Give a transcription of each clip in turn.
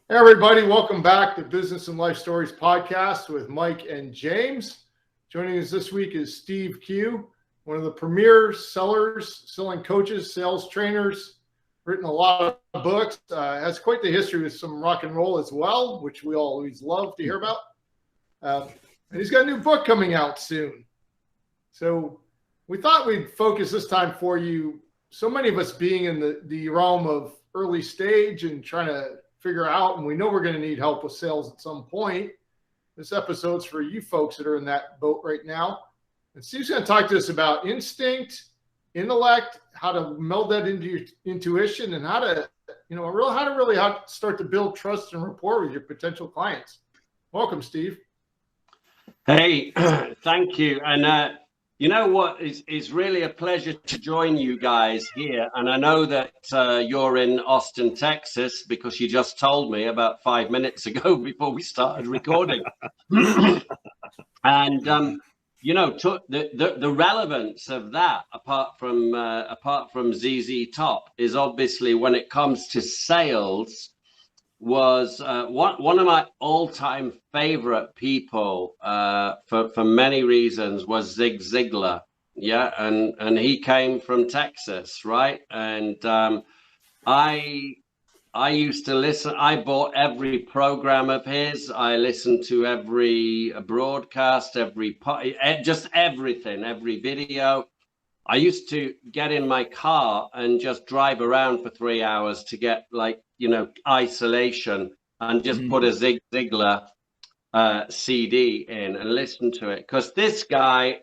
Hey everybody, welcome back to Business and Life Stories podcast with Mike and James. Joining us this week is Steve Q, one of the premier selling coaches, sales trainers, written a lot of books, has quite the history with some rock and roll as well, which we always love to hear about. And he's got a new book coming out soon. So we thought we'd focus this time for you, so many of us being in the realm of early stage and trying to figure out, and we know we're going to need help with sales at some point. This episode's for you folks that are in that boat right now. And Steve's going to talk to us about instinct, intellect, how to meld that into your intuition, and how to start to build trust and rapport with your potential clients. Welcome, Steve. Hey, thank you. And you know what? It's really a pleasure to join you guys here. And I know that you're in Austin, Texas, because you just told me about 5 minutes ago before we started recording. And you know, the relevance of that, apart from ZZ Top, is obviously when it comes to sales, was one of my all-time favorite people for many reasons was Zig Ziglar. Yeah, and he came from Texas, right? And I used to listen. I bought every program of his. I listened to every broadcast, just everything, every video. I used to get in my car and just drive around for 3 hours to get, like, you know, isolation, and just put a Zig Ziglar CD in and listen to it, because this guy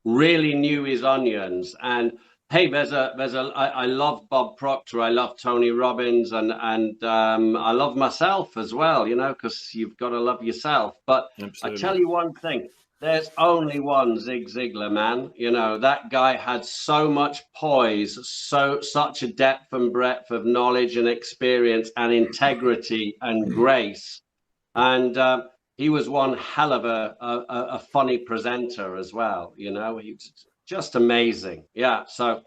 really knew his onions. And hey, I love Bob Proctor, I love Tony Robbins, and I love myself as well, you know, because you've got to love yourself. But absolutely. I tell you one thing. There's only one Zig Ziglar, man. You know, that guy had so much poise, such a depth and breadth of knowledge and experience and integrity and grace. And he was one hell of a funny presenter as well. You know, he was just amazing. Yeah. So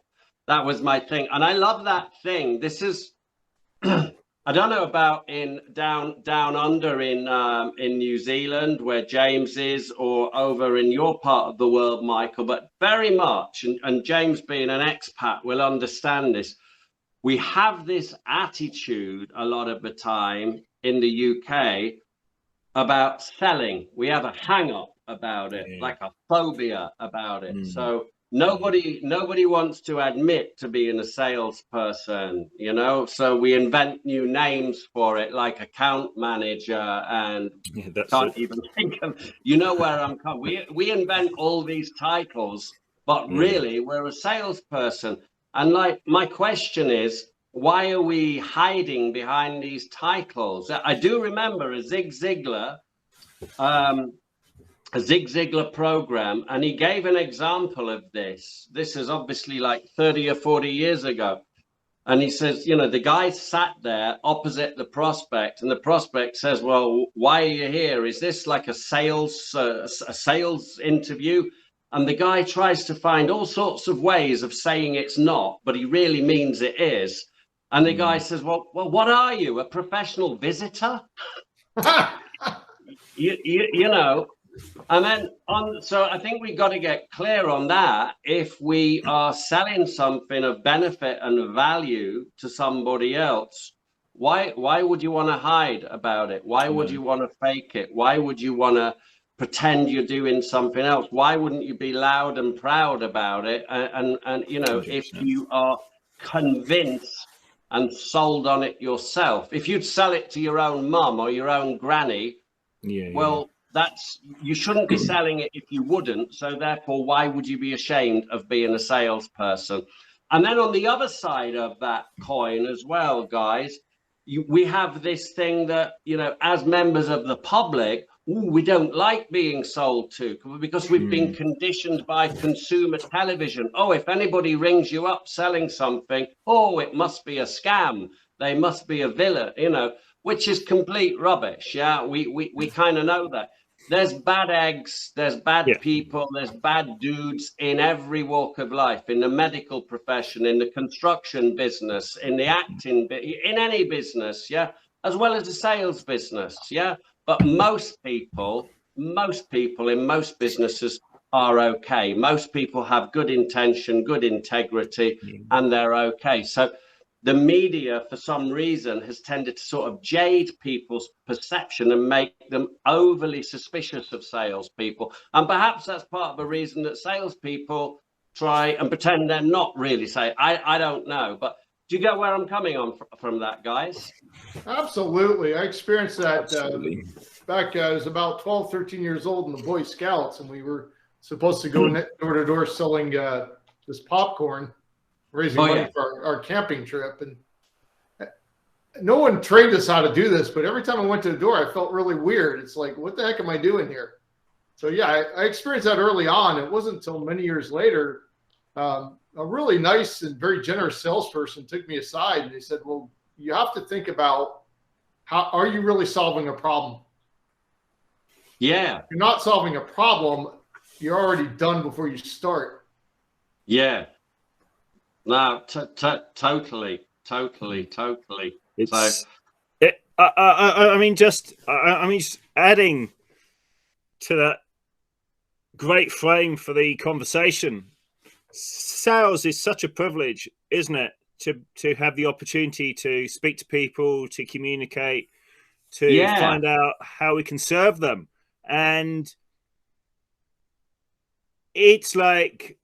that was my thing. And I love that thing. This is I don't know about in down under in New Zealand where James is, or over in your part of the world, Michael, but very much, and James being an expat will understand this. We have this attitude a lot of the time in the UK about selling. We have a hang up about it, like a phobia about it. So nobody wants to admit to being a salesperson, you know, so we invent new names for it, like account manager, and can't even think of, you know, where I'm coming. We invent all these titles, but really we're a salesperson. And like, my question is, why are we hiding behind these titles? I do remember a Zig Ziglar program, and he gave an example of this. This is obviously like 30 or 40 years ago. And he says, you know, the guy sat there opposite the prospect, and the prospect says, well, why are you here? Is this like a sales interview? And the guy tries to find all sorts of ways of saying it's not, but he really means it is. And the guy says, well, what are you, a professional visitor? you know. And then so I think we got to get clear on that. If we are selling something of benefit and value to somebody else, why would you want to hide about it? Why would you want to fake it? Why would you want to pretend you're doing something else? Why wouldn't you be loud and proud about it? And you know, 100%. If you are convinced and sold on it yourself, if you'd sell it to your own mum or your own granny, you shouldn't be selling it if you wouldn't. So therefore, why would you be ashamed of being a salesperson? And then on the other side of that coin as well, guys, we have this thing that, you know, as members of the public, we don't like being sold to, because we've been conditioned by consumer television. Oh, if anybody rings you up selling something, oh, it must be a scam. They must be a villain, you know, which is complete rubbish. Yeah, we kind of know that. There's bad eggs, there's bad people, there's bad dudes in every walk of life, in the medical profession, in the construction business, in the acting, in any business. Yeah, as well as a sales business. Yeah. But most people in most businesses are okay. Most people have good intention, good integrity, and they're okay. So the media, for some reason, has tended to sort of jade people's perception and make them overly suspicious of salespeople. And perhaps that's part of the reason that salespeople try and pretend they're not really saying. I don't know, but do you get where I'm coming on from that, guys? Absolutely. I experienced that back, I was about 12, 13 years old in the Boy Scouts, and we were supposed to go door to door selling this popcorn, raising money for our camping trip. And no one trained us how to do this, but every time I went to the door, I felt really weird. It's like, what the heck am I doing here? So yeah, I experienced that early on. It wasn't until many years later, a really nice and very generous salesperson took me aside and he said, well, you have to think about how are you really solving a problem? Yeah. If you're not solving a problem, you're already done before you start. Yeah. No, totally. It's, I mean, just adding to that great frame for the conversation. Sales is such a privilege, isn't it? To have the opportunity to speak to people, to communicate, to find out how we can serve them. And it's like,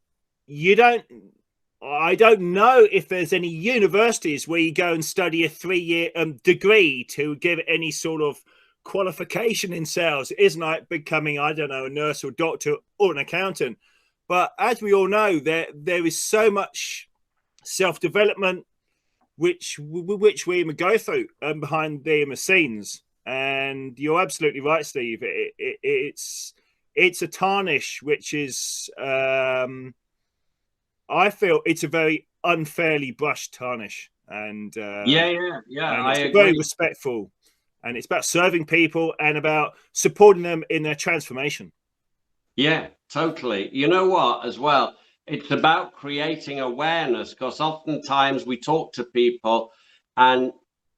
I don't know if there's any universities where you go and study a 3-year degree to give any sort of qualification in sales. It isn't like becoming, I don't know, a nurse or doctor or an accountant. But as we all know, there is so much self-development which we go through behind the scenes. And you're absolutely right, Steve. It's a tarnish which is I feel it's a very unfairly brushed tarnish, and and it's very respectful, and it's about serving people and about supporting them in their transformation. Yeah, totally. You know what, as well, it's about creating awareness, because oftentimes we talk to people and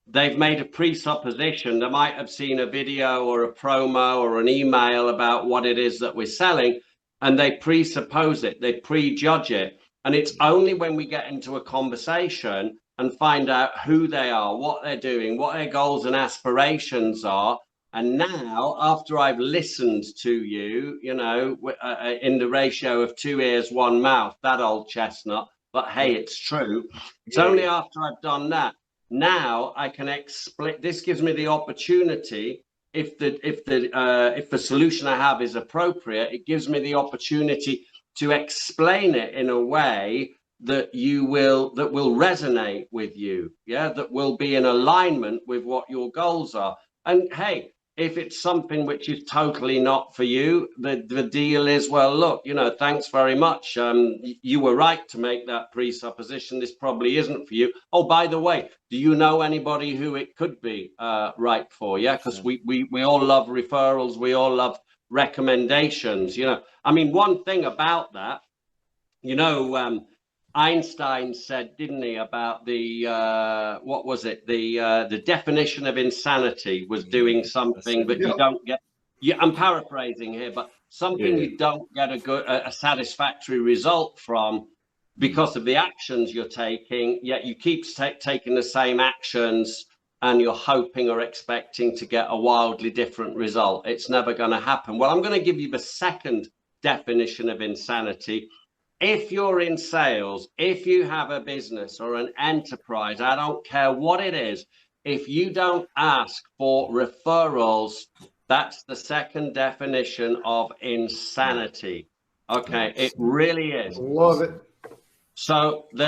they've made a presupposition. They might have seen a video or a promo or an email about what it is that we're selling, and they presuppose it, they prejudge it. And it's only when we get into a conversation and find out who they are, what they're doing, what their goals and aspirations are. And now, after I've listened to you, you know, in the ratio of 2 ears, 1 mouth, that old chestnut, but hey, it's true. It's only after I've done that. Now I can explain. This gives me the opportunity, if the solution I have is appropriate, it gives me the opportunity to explain it in a way that will resonate with you, that will be in alignment with what your goals are. And hey, if it's something which is totally not for you, the deal is, well, look, you know, thanks very much. You were right to make that presupposition. This probably isn't for you. Oh, by the way, do you know anybody who it could be right for? Yeah, because we all love referrals. We all love recommendations. You know, I mean, one thing about that, you know, Einstein said, didn't he, about the what was it, the definition of insanity was doing something that you don't get. I'm paraphrasing here, but something you don't get a satisfactory result from because of the actions you're taking, yet you keep taking the same actions and you're hoping or expecting to get a wildly different result. It's never going to happen. Well, I'm going to give you the second definition of insanity. If you're in sales, if you have a business or an enterprise, I don't care what it is, if you don't ask for referrals, that's the second definition of insanity. Okay, it really is. Love it. So the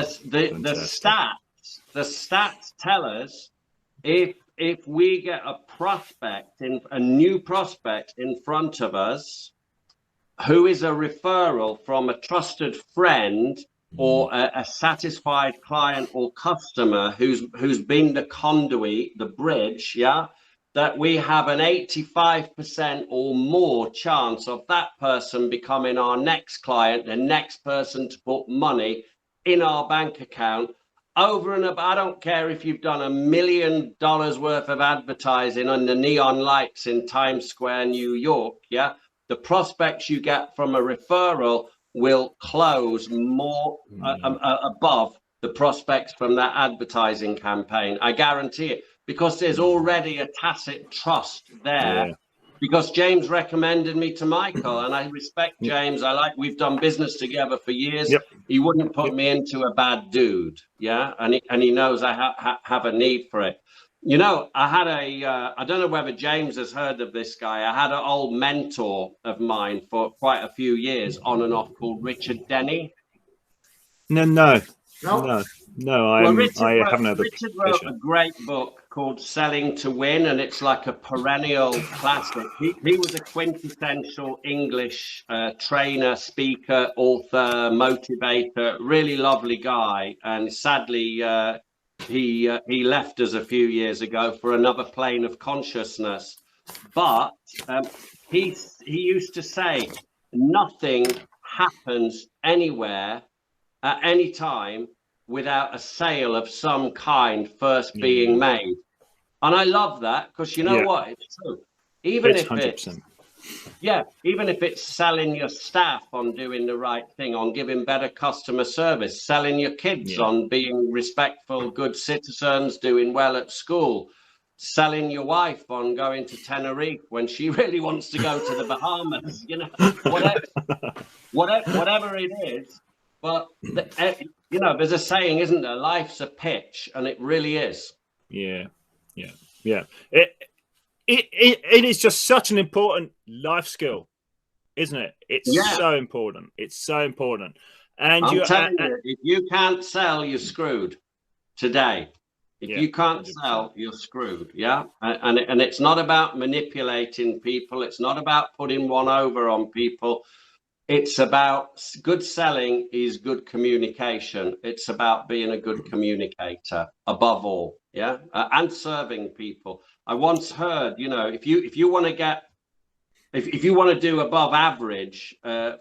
stats tell us if we get a new prospect in front of us, who is a referral from a trusted friend or a satisfied client or customer who's been the conduit, the bridge, that we have an 85% or more chance of that person becoming our next client, the next person to put money in our bank account over and above. I don't care if you've done $1 million worth of advertising on the neon lights in Times Square, New York. Yeah. The prospects you get from a referral will close more above the prospects from that advertising campaign. I guarantee it, because there's already a tacit trust there. Yeah. Because James recommended me to Michael, and I respect James. We've done business together for years. Yep. He wouldn't put me into a bad dude. Yeah. And he knows I have a need for it. You know, I had I don't know whether James has heard of this guy. I had an old mentor of mine for quite a few years on and off called Richard Denny. No. Richard I haven't heard of Richard wrote a great book called Selling to Win, and it's like a perennial classic. He was a quintessential English trainer, speaker, author, motivator, really lovely guy. And sadly, he left us a few years ago for another plane of consciousness. But he used to say, nothing happens anywhere at any time without a sale of some kind first being made. And I love that, because you know what? It's true. Even if 100%. Even if it's selling your staff on doing the right thing, on giving better customer service, selling your kids on being respectful, good citizens, doing well at school, selling your wife on going to Tenerife when she really wants to go to the Bahamas, you know, whatever it is. But you know, there's a saying, isn't there? Life's a pitch, and it really is. Yeah. It is just such an important life skill, isn't it? It's so important. It's so important. And I'm telling you, if you can't sell, you're screwed today. If you can't 100%. Sell, you're screwed. Yeah. And it's not about manipulating people. It's not about putting one over on people. It's about good selling is good communication. It's about being a good communicator above all. Yeah. And serving people. I once heard, you know, if you want to get, if you want to do above average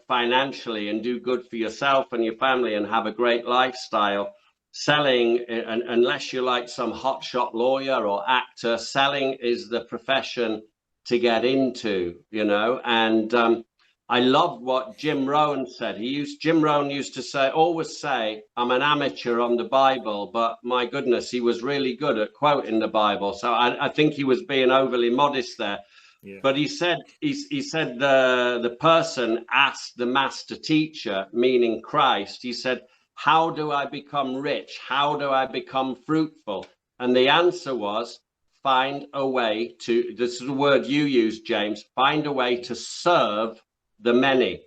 financially and do good for yourself and your family and have a great lifestyle, selling, and unless you're like some hotshot lawyer or actor, selling is the profession to get into, you know. And I love what Jim Rohn said. Jim Rohn used to always say, I'm an amateur on the Bible, but my goodness, he was really good at quoting the Bible. So I think he was being overly modest there. Yeah. But he said the person asked the master teacher, meaning Christ, he said, how do I become rich? How do I become fruitful? And the answer was, find a way to, this is the word you use, James, find a way to serve the many.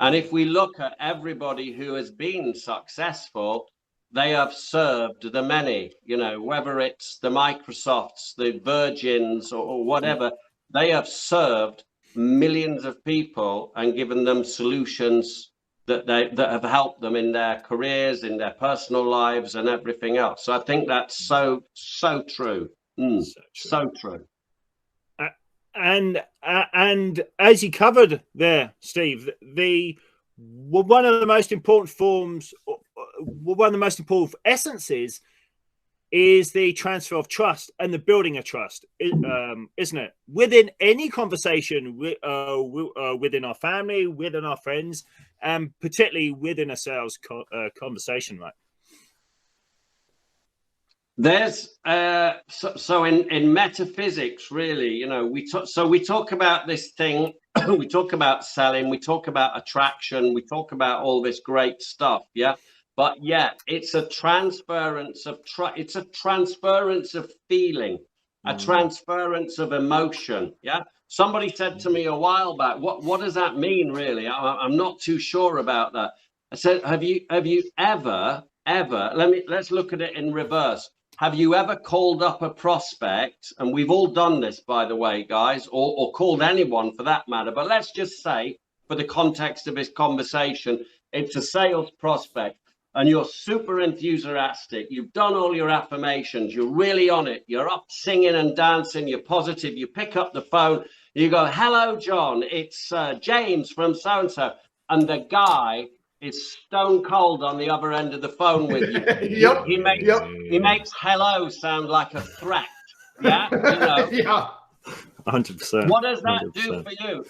And if we look at everybody who has been successful, they have served the many, you know, whether it's the Microsofts, the Virgins, or whatever, they have served millions of people and given them solutions that have helped them in their careers, in their personal lives, and everything else. So I think that's so true. So true. And as you covered there, Steve, one of the most important essences is the transfer of trust and the building of trust, isn't it? Within any conversation, within our family, within our friends, and particularly within a sales conversation, like. There's so in metaphysics, really, you know, we talk about this thing, we talk about selling, we talk about attraction, we talk about all this great stuff, yeah. But yeah, it's a transference of it's a transference of feeling, a transference of emotion, yeah. Somebody said to me a while back, what does that mean, really? I'm not too sure about that. I said, have you ever let's look at it in reverse. Have you ever called up a prospect, and we've all done this, by the way, guys, or called anyone for that matter, but let's just say, for the context of this conversation, it's a sales prospect, and you're super enthusiastic, you've done all your affirmations, you're really on it, you're up singing and dancing, you're positive, you pick up the phone, you go, hello, John, it's James from so-and-so, and the guy is stone cold on the other end of the phone with you. Yep. He makes hello sound like a threat. Yeah, you know. Yeah. 100%. What does that do for you?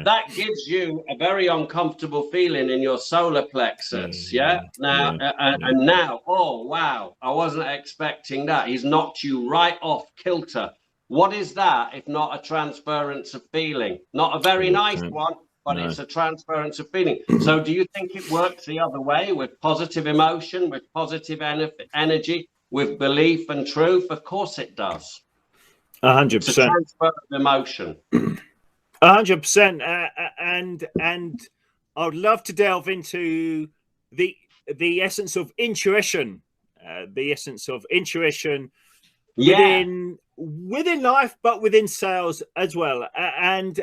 That gives you a very uncomfortable feeling in your solar plexus. Now, and now, oh wow, I wasn't expecting that. He's knocked you right off kilter. What is that if not a transference of feeling? Not a very nice one, but it's a transference of feeling. So do you think it works the other way, with positive emotion, with positive energy, with belief and truth? Of course it does. 100%. It's a transfer of emotion. 100%. And I would love to delve into the essence of intuition, within life, but within sales as well. And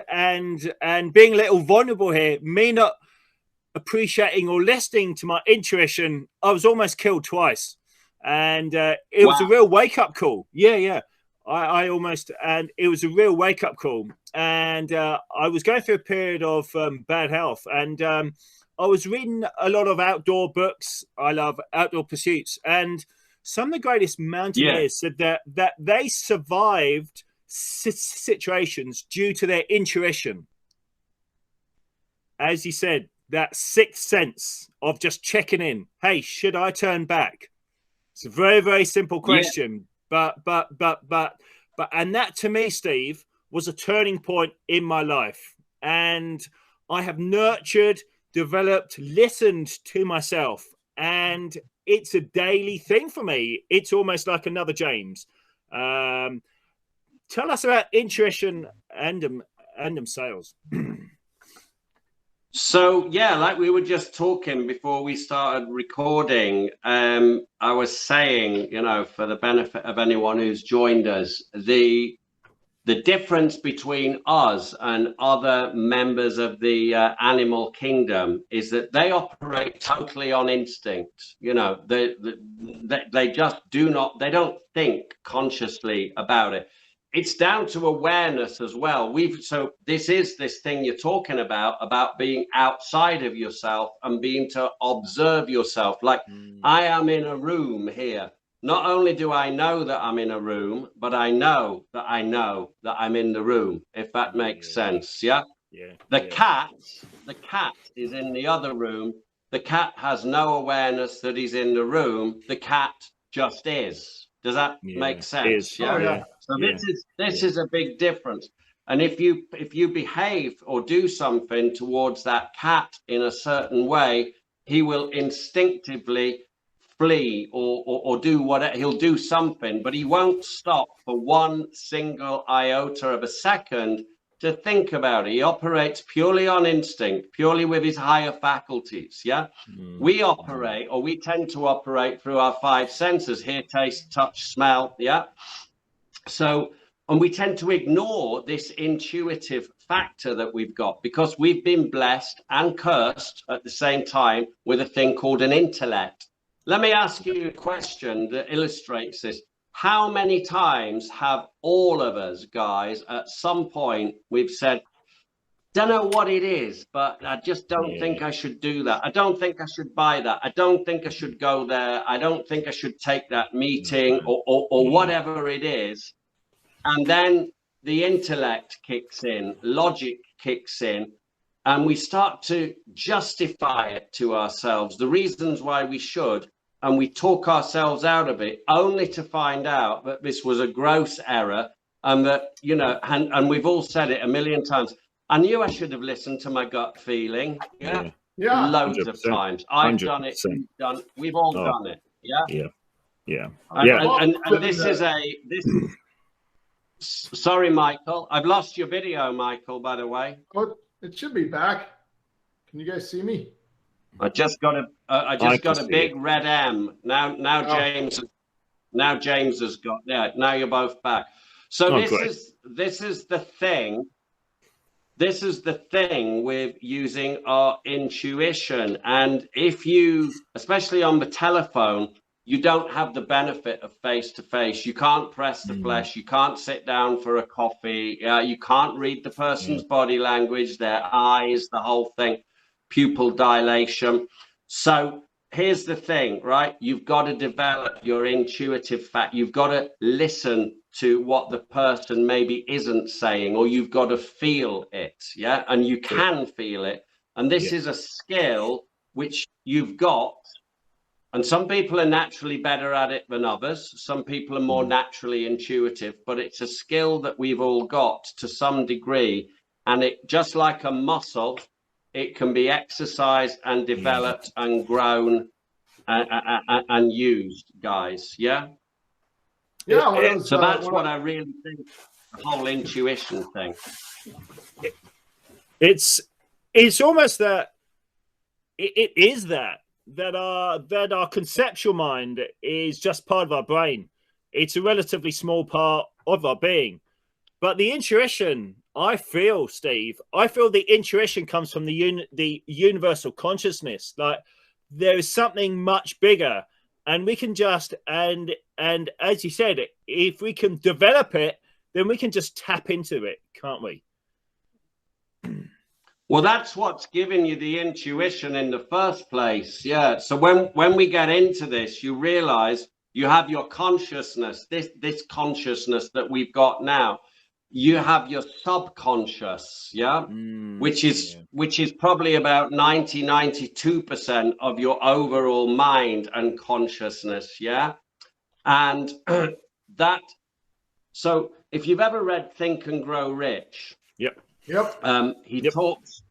being a little vulnerable here, me not appreciating or listening to my intuition, I was almost killed twice. And it was a real wake-up call. I almost, and it was a real wake-up call. And I was going through a period of bad health, and I was reading a lot of outdoor books. I love outdoor pursuits, and some of the greatest mountaineers said that they survived situations due to their intuition. As he said, that sixth sense of just checking in. Hey, should I turn back? It's a very, very simple question. But, and that to me, Steve, was a turning point in my life. And I have nurtured, developed, listened to myself. And it's a daily thing for me. It's almost like another James. Tell us about intuition and sales. So, like we were just talking before we started recording, I was saying, for the benefit of anyone who's joined us, the difference between us and other members of the animal kingdom is that they operate totally on instinct. They just they don't think consciously about it. It's down to awareness as well. So this is this thing you're talking about being outside of yourself and being to observe yourself. Like I am in a room here. Not only do I know that I'm in a room, but I know that I'm in the room, if that makes sense. The cat is in the other room. The cat has no awareness that he's in the room. The cat just is. Does that make sense? So this is a big difference. And if you behave or do something towards that cat in a certain way, he will instinctively flee or do whatever. He'll do something, but he won't stop for one single iota of a second to think about it. He operates purely on instinct, purely with his higher faculties. We operate, or we tend to operate through our five senses: hear, taste, touch, smell. So, and we tend to ignore this intuitive factor that we've got, because we've been blessed and cursed at the same time with a thing called an intellect. Let me ask you a question that illustrates this. How many times have all of us guys at some point we've said, don't know what it is, but I just don't think I should do that. I don't think I should buy that. I don't think I should go there. I don't think I should take that meeting or whatever it is. And then the intellect kicks in, logic kicks in, and we start to justify it to ourselves, the reasons why we should, and we talk ourselves out of it, only to find out that this was a gross error, and that, and we've all said it a million times. I knew I should have listened to my gut feeling. Loads 100%. Of times. I've 100%. Done it. We've all done it. And this is sorry, Michael. I've lost your video, Michael, by the way. Oh, it should be back. Can you guys see me? I just got a big red M. Now James has got now you're both back. So this is the thing. This is the thing with using our intuition. And if you, especially on the telephone, you don't have the benefit of face-to-face. You can't press the flesh. You can't sit down for a coffee. You can't read the person's body language, their eyes, the whole thing. pupil dilation. So here's the thing, right? You've got to develop your intuitive fact. You've got to listen to what the person maybe isn't saying, or you've got to feel it. Yeah. And you can feel it. And this is a skill which you've got. And some people are naturally better at it than others. Some people are more naturally intuitive, but it's a skill that we've all got to some degree. And it, just like a muscle, it can be exercised and developed and grown and used, guys. Yeah. Yeah. So that's what I really think, the whole intuition thing. It's almost that it is that our conceptual mind is just part of our brain. It's a relatively small part of our being. But the intuition, I feel, Steve, the intuition comes from the universal consciousness. Like there is something much bigger, and we can just and as you said, if we can develop it, then we can just tap into it, can't we? Well, that's what's giving you the intuition in the first place. Yeah. So when we get into this, you realize you have your consciousness, this consciousness that we've got now. You have your subconscious, which is probably about 92% of your overall mind and consciousness. Yeah. And so if you've ever read Think and Grow Rich, he talks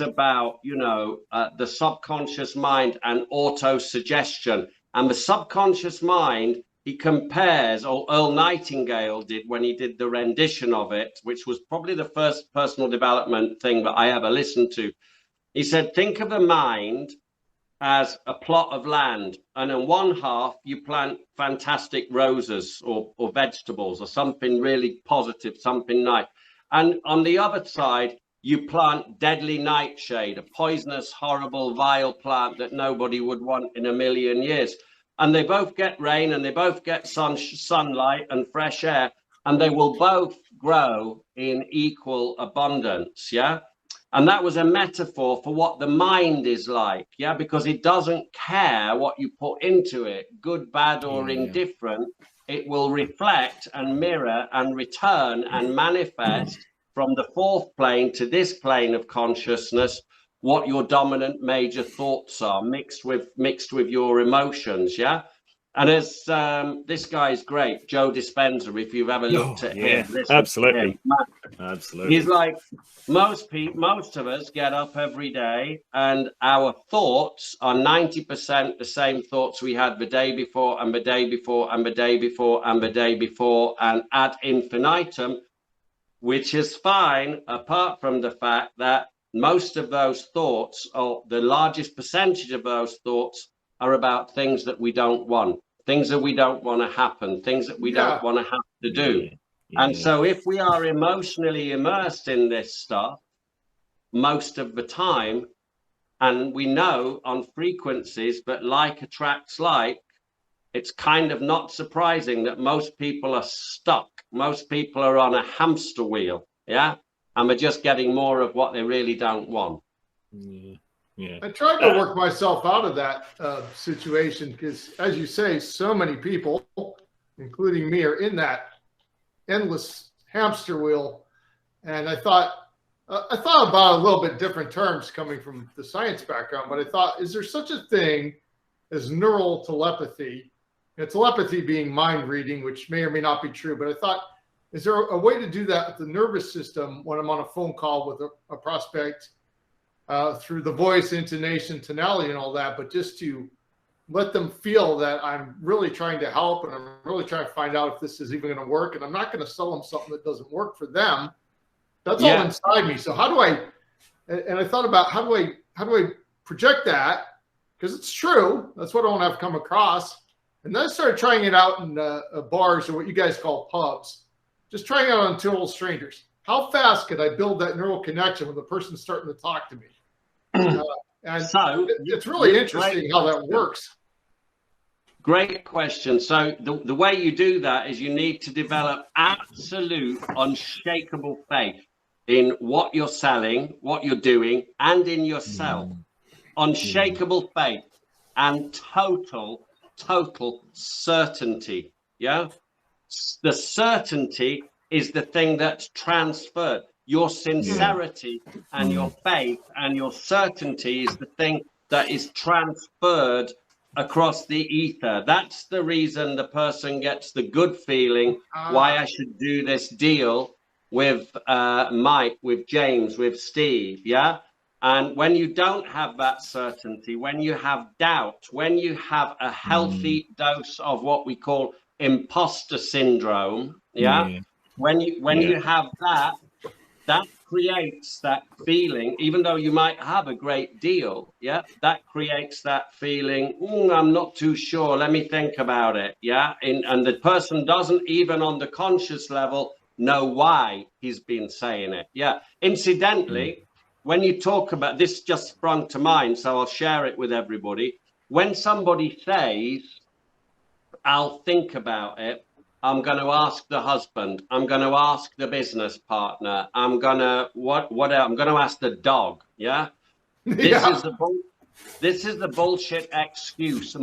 about, the subconscious mind and auto-suggestion. And the subconscious mind, he compares, or Earl Nightingale did when he did the rendition of it, which was probably the first personal development thing that I ever listened to. He said, think of the mind as a plot of land, and in one half you plant fantastic roses or vegetables or something really positive, something nice. And on the other side, you plant deadly nightshade, a poisonous, horrible, vile plant that nobody would want in a million years. And they both get rain and they both get sunlight and fresh air, and they will both grow in equal abundance. Yeah. And that was a metaphor for what the mind is like. Yeah. Because it doesn't care what you put into it, good, bad, or indifferent. It will reflect and mirror and return and manifest from the fourth plane to this plane of consciousness what your dominant major thoughts are, mixed with your emotions. Yeah. And as this guy is great, Joe Dispenza, if you've ever looked at him. Absolutely. He's like, most of us get up every day and our thoughts are 90% the same thoughts we had the day before and the day before and the day before and the day before, and ad infinitum, which is fine, apart from the fact that most of those thoughts, or the largest percentage of those thoughts, are about things that we don't want, things that we don't want to happen, things that we don't want to have to do. And so if we are emotionally immersed in this stuff most of the time, and we know on frequencies that like attracts like, it's kind of not surprising that most people are stuck. Most people are on a hamster wheel, and they're just getting more of what they really don't want. I tried to work myself out of that situation because, as you say, so many people, including me, are in that endless hamster wheel. And I thought about a little bit different terms coming from the science background, but I thought, is there such a thing as neural telepathy? Telepathy being mind reading, which may or may not be true, but I thought, is there a way to do that with the nervous system when I'm on a phone call with a prospect through the voice, intonation, tonality, and all that, but just to let them feel that I'm really trying to help and I'm really trying to find out if this is even going to work, and I'm not going to sell them something that doesn't work for them. That's all inside me. So how do I? And I thought about how do I project that, because it's true. That's what I want to have come across. And then I started trying it out in bars, or what you guys call pubs, just trying it out on total strangers. How fast could I build that neural connection when the person's starting to talk to me? And so it's really interesting how that works. Great question. So the way you do that is you need to develop absolute unshakable faith in what you're selling, what you're doing, and in yourself. Unshakable faith and total certainty. Yeah. The certainty is the thing that's transferred. Your sincerity and your faith and your certainty is the thing that is transferred across the ether. That's the reason the person gets the good feeling why I should do this deal with Mike, with James, with Steve. Yeah. And when you don't have that certainty, when you have doubt, when you have a healthy dose of what we call imposter syndrome, when you have that creates that feeling, even though you might have a great deal, that creates that feeling, I'm not too sure, let me think about it, and the person doesn't even on the conscious level know why he's been saying it. Incidentally, when you talk about this, just sprung to mind, so I'll share it with everybody. When somebody says, I'll think about it, I'm going to ask the husband, I'm going to ask the business partner, I'm going to I'm going to ask the dog. This is the bullshit excuse.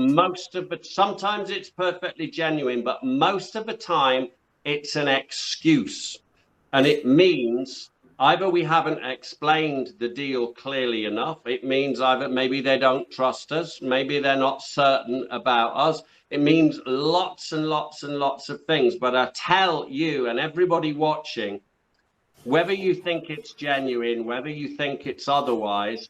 Sometimes it's perfectly genuine, but most of the time it's an excuse. And it means either we haven't explained the deal clearly enough. It means either maybe they don't trust us, maybe they're not certain about us. It means lots and lots and lots of things. But I tell you and everybody watching, whether you think it's genuine, whether you think it's otherwise,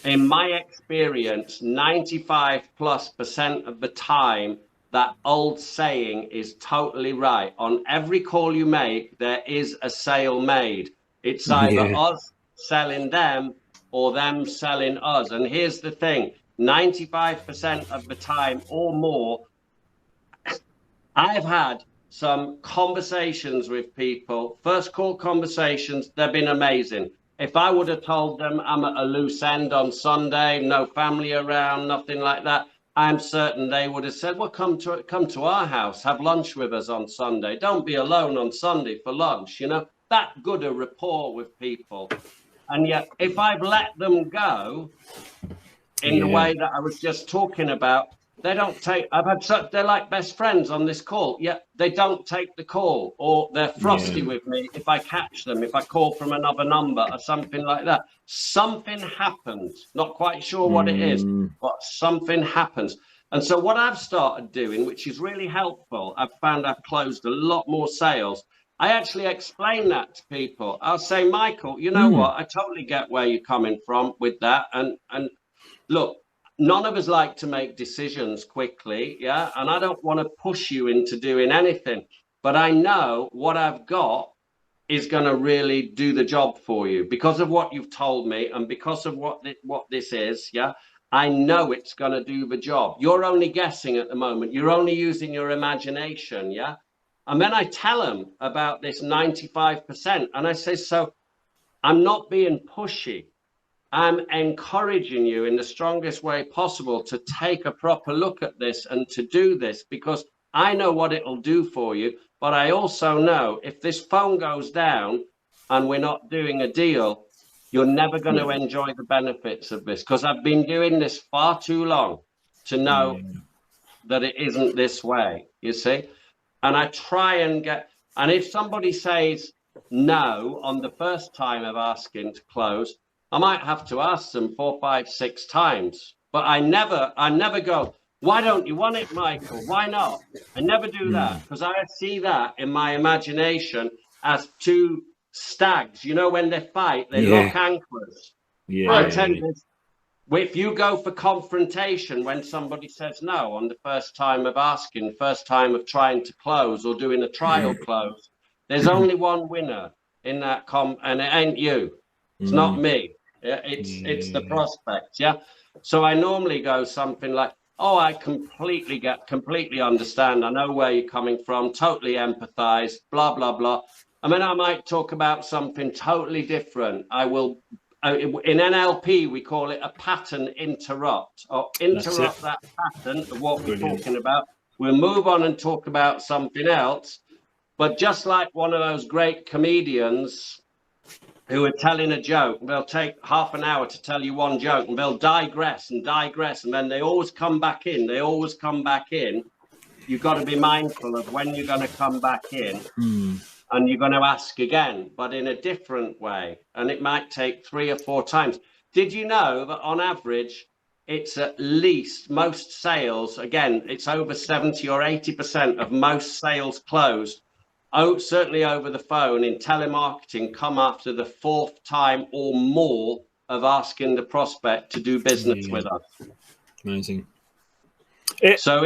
in my experience, 95+% of the time, that old saying is totally right. On every call you make, there is a sale made. It's either us selling them or them selling us. And here's the thing, 95% of the time or more, I've had some conversations with people, first call conversations, they've been amazing. If I would have told them I'm at a loose end on Sunday, no family around, nothing like that, I'm certain they would have said, well, come to our house, have lunch with us on Sunday. Don't be alone on Sunday for lunch, that good a rapport with people. And yet, if I've let them go in the way that I was just talking about, they don't take, they're like best friends on this call, yet they don't take the call, or they're frosty with me if I catch them, if I call from another number or something like that. Something happens, not quite sure what it is, but something happens. And so what I've started doing, which is really helpful, I've found I've closed a lot more sales. I actually explain that to people. I'll say, Michael, you know what? I totally get where you're coming from with that. And look, none of us like to make decisions quickly, and I don't want to push you into doing anything, but I know what I've got is going to really do the job for you because of what you've told me and because of what this is. I know it's going to do the job. You're only guessing at the moment. You're only using your imagination. And then I tell them about this 95%, and I say, so I'm not being pushy. I'm encouraging you in the strongest way possible to take a proper look at this and to do this, because I know what it'll do for you. But I also know if this phone goes down and we're not doing a deal, you're never going to enjoy the benefits of this, because I've been doing this far too long to know that it isn't this way, you see. And I try and and if somebody says no on the first time of asking to close, I might have to ask them 4, 5, 6 times, but I never go, why don't you want it, Michael? Why not? I never do that, because I see that in my imagination as two stags. When they fight, they lock anklers. I tend to, if you go for confrontation when somebody says no on the first time of asking, first time of trying to close or doing a trial close, there's only one winner in that and it ain't you. It's not me. It's the prospect. So I normally go something like, oh, I completely understand. I know where you're coming from, totally empathize, blah, blah, blah. And then I might talk about something totally different. I will, in NLP, we call it a pattern interrupt, or interrupt that pattern of what we're talking about. We'll move on and talk about something else. But just like one of those great comedians, who are telling a joke. They'll take half an hour to tell you one joke, and they'll digress and digress, and then they always come back in. They always come back in. You've got to be mindful of when you're going to come back in, and you're going to ask again, but in a different way. And it might take 3 or 4 times. Did you know that on average, it's at least most sales, again, it's over 70 or 80% of most sales closed, certainly over the phone in telemarketing, come after the 4th time or more of asking the prospect to do business with us. Amazing. So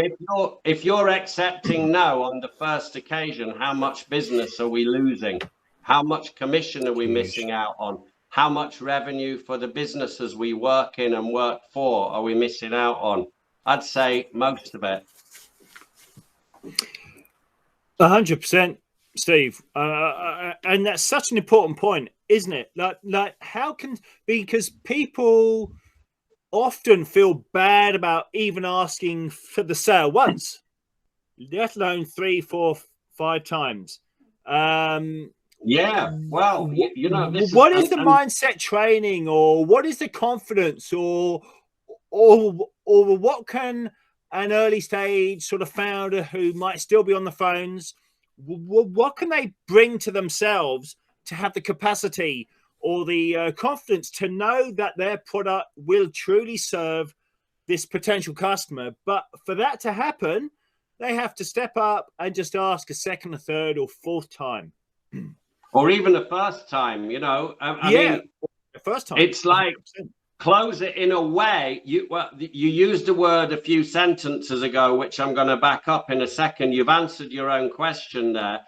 if you're accepting no on the first occasion, how much business are we losing? How much commission are we missing out on? How much revenue for the businesses we work in and work for are we missing out on? I'd say most of it. 100%, Steve. And that's such an important point, isn't it? Like how can, because people often feel bad about even asking for the sale once, let alone 3, 4, 5 times. Yeah, well, you know, what is the mindset training, or what is the confidence, or what can an early stage sort of founder who might still be on the phones, what can they bring to themselves to have the capacity or the confidence to know that their product will truly serve this potential customer? But for that to happen, they have to step up and just ask a second, a third, or 4th time. Or even the first time, you know. I mean, the first time. It's like 100%. Close it in a way. You used a word a few sentences ago, which I'm going to back up in a second. You've answered your own question there.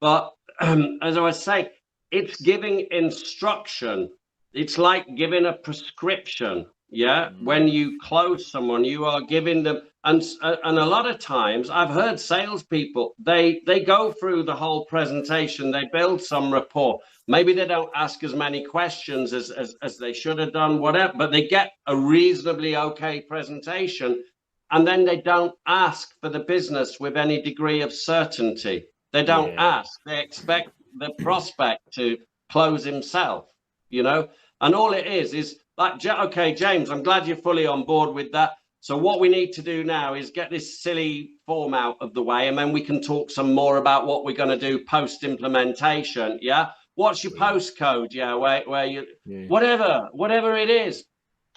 But as I was saying, it's giving instruction. It's like giving a prescription. Yeah. When you close someone, you are giving them. And a lot of times I've heard salespeople, they go through the whole presentation, they build some rapport. Maybe they don't ask as many questions as they should have done, whatever, but they get a reasonably okay presentation. And then they don't ask for the business with any degree of certainty. They don't ask. They expect the prospect to close himself, you know. And all it is like, okay, James, I'm glad you're fully on board with that. So what we need to do now is get this silly form out of the way, and then we can talk some more about what we're going to do post-implementation. Yeah. What's your postcode? Yeah. Where you, whatever it is,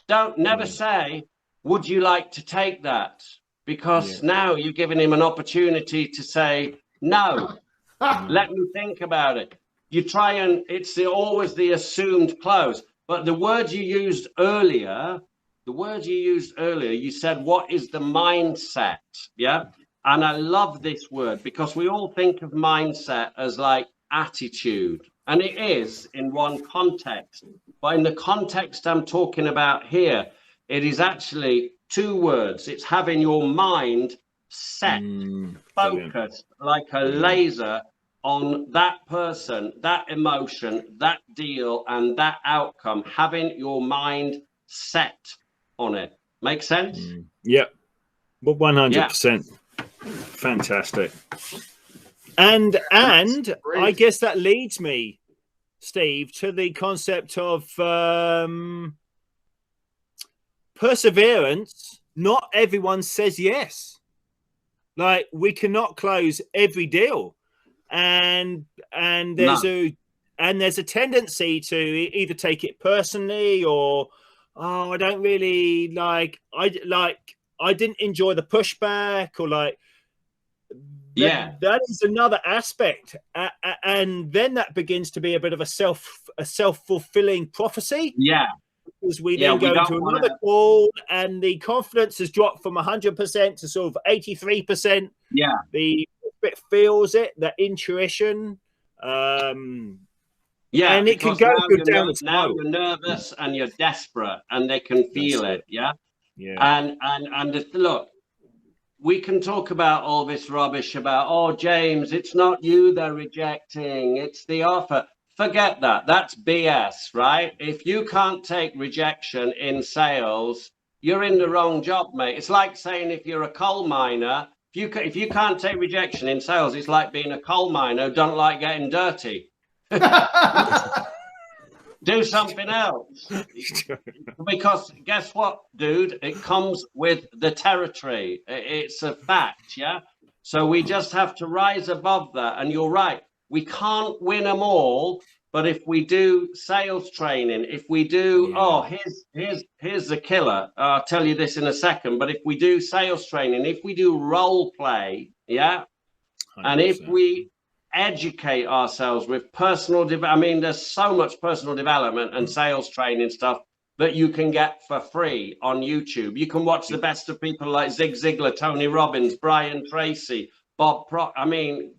never say, would you like to take that? Because now you're giving him an opportunity to say, no, let me think about it. You try and it's always the assumed close, but the word you used earlier, you said, what is the mindset? Yeah. And I love this word because we all think of mindset as like attitude, and it is in one context. But in the context I'm talking about here, it is actually 2 words. It's having your mind set, focused like a laser on that person, that emotion, that deal, and that outcome, having your mind set on it. Make sense? Yep. Well, 100%. Fantastic. And I guess that leads me, Steve, to the concept of perseverance. Not everyone says yes. Like, we cannot close every deal, and there's a tendency to either take it personally, or I don't really I didn't enjoy the pushback, or like that is another aspect, and then that begins to be a bit of a self-fulfilling prophecy. Because we then go into another call, and the confidence has dropped from 100% to sort of 83%. The bit feels it, that intuition. And it can go down the now you're nervous and you're desperate, and they can feel it. And look, we can talk about all this rubbish about, oh, James, it's not you they're rejecting, it's the offer. Forget that. That's BS, right? If you can't take rejection in sales, you're in the wrong job, mate. It's like saying if you're a coal miner, if you can't take rejection in sales, it's like being a coal miner who don't like getting dirty. Do something else. Because guess what, dude? It comes with the territory. It's a fact, yeah? So we just have to rise above that. And you're right. We can't win them all. But if we do sales training, if we do, here's the killer. I'll tell you this in a second. But if we do sales training, if we do role play, yeah, 100%. And if we educate ourselves with personal development, I mean, there's so much personal development and sales training stuff that you can get for free on YouTube. You can watch the best of people like Zig Ziglar, Tony Robbins, Brian Tracy, Bob Proctor. I mean,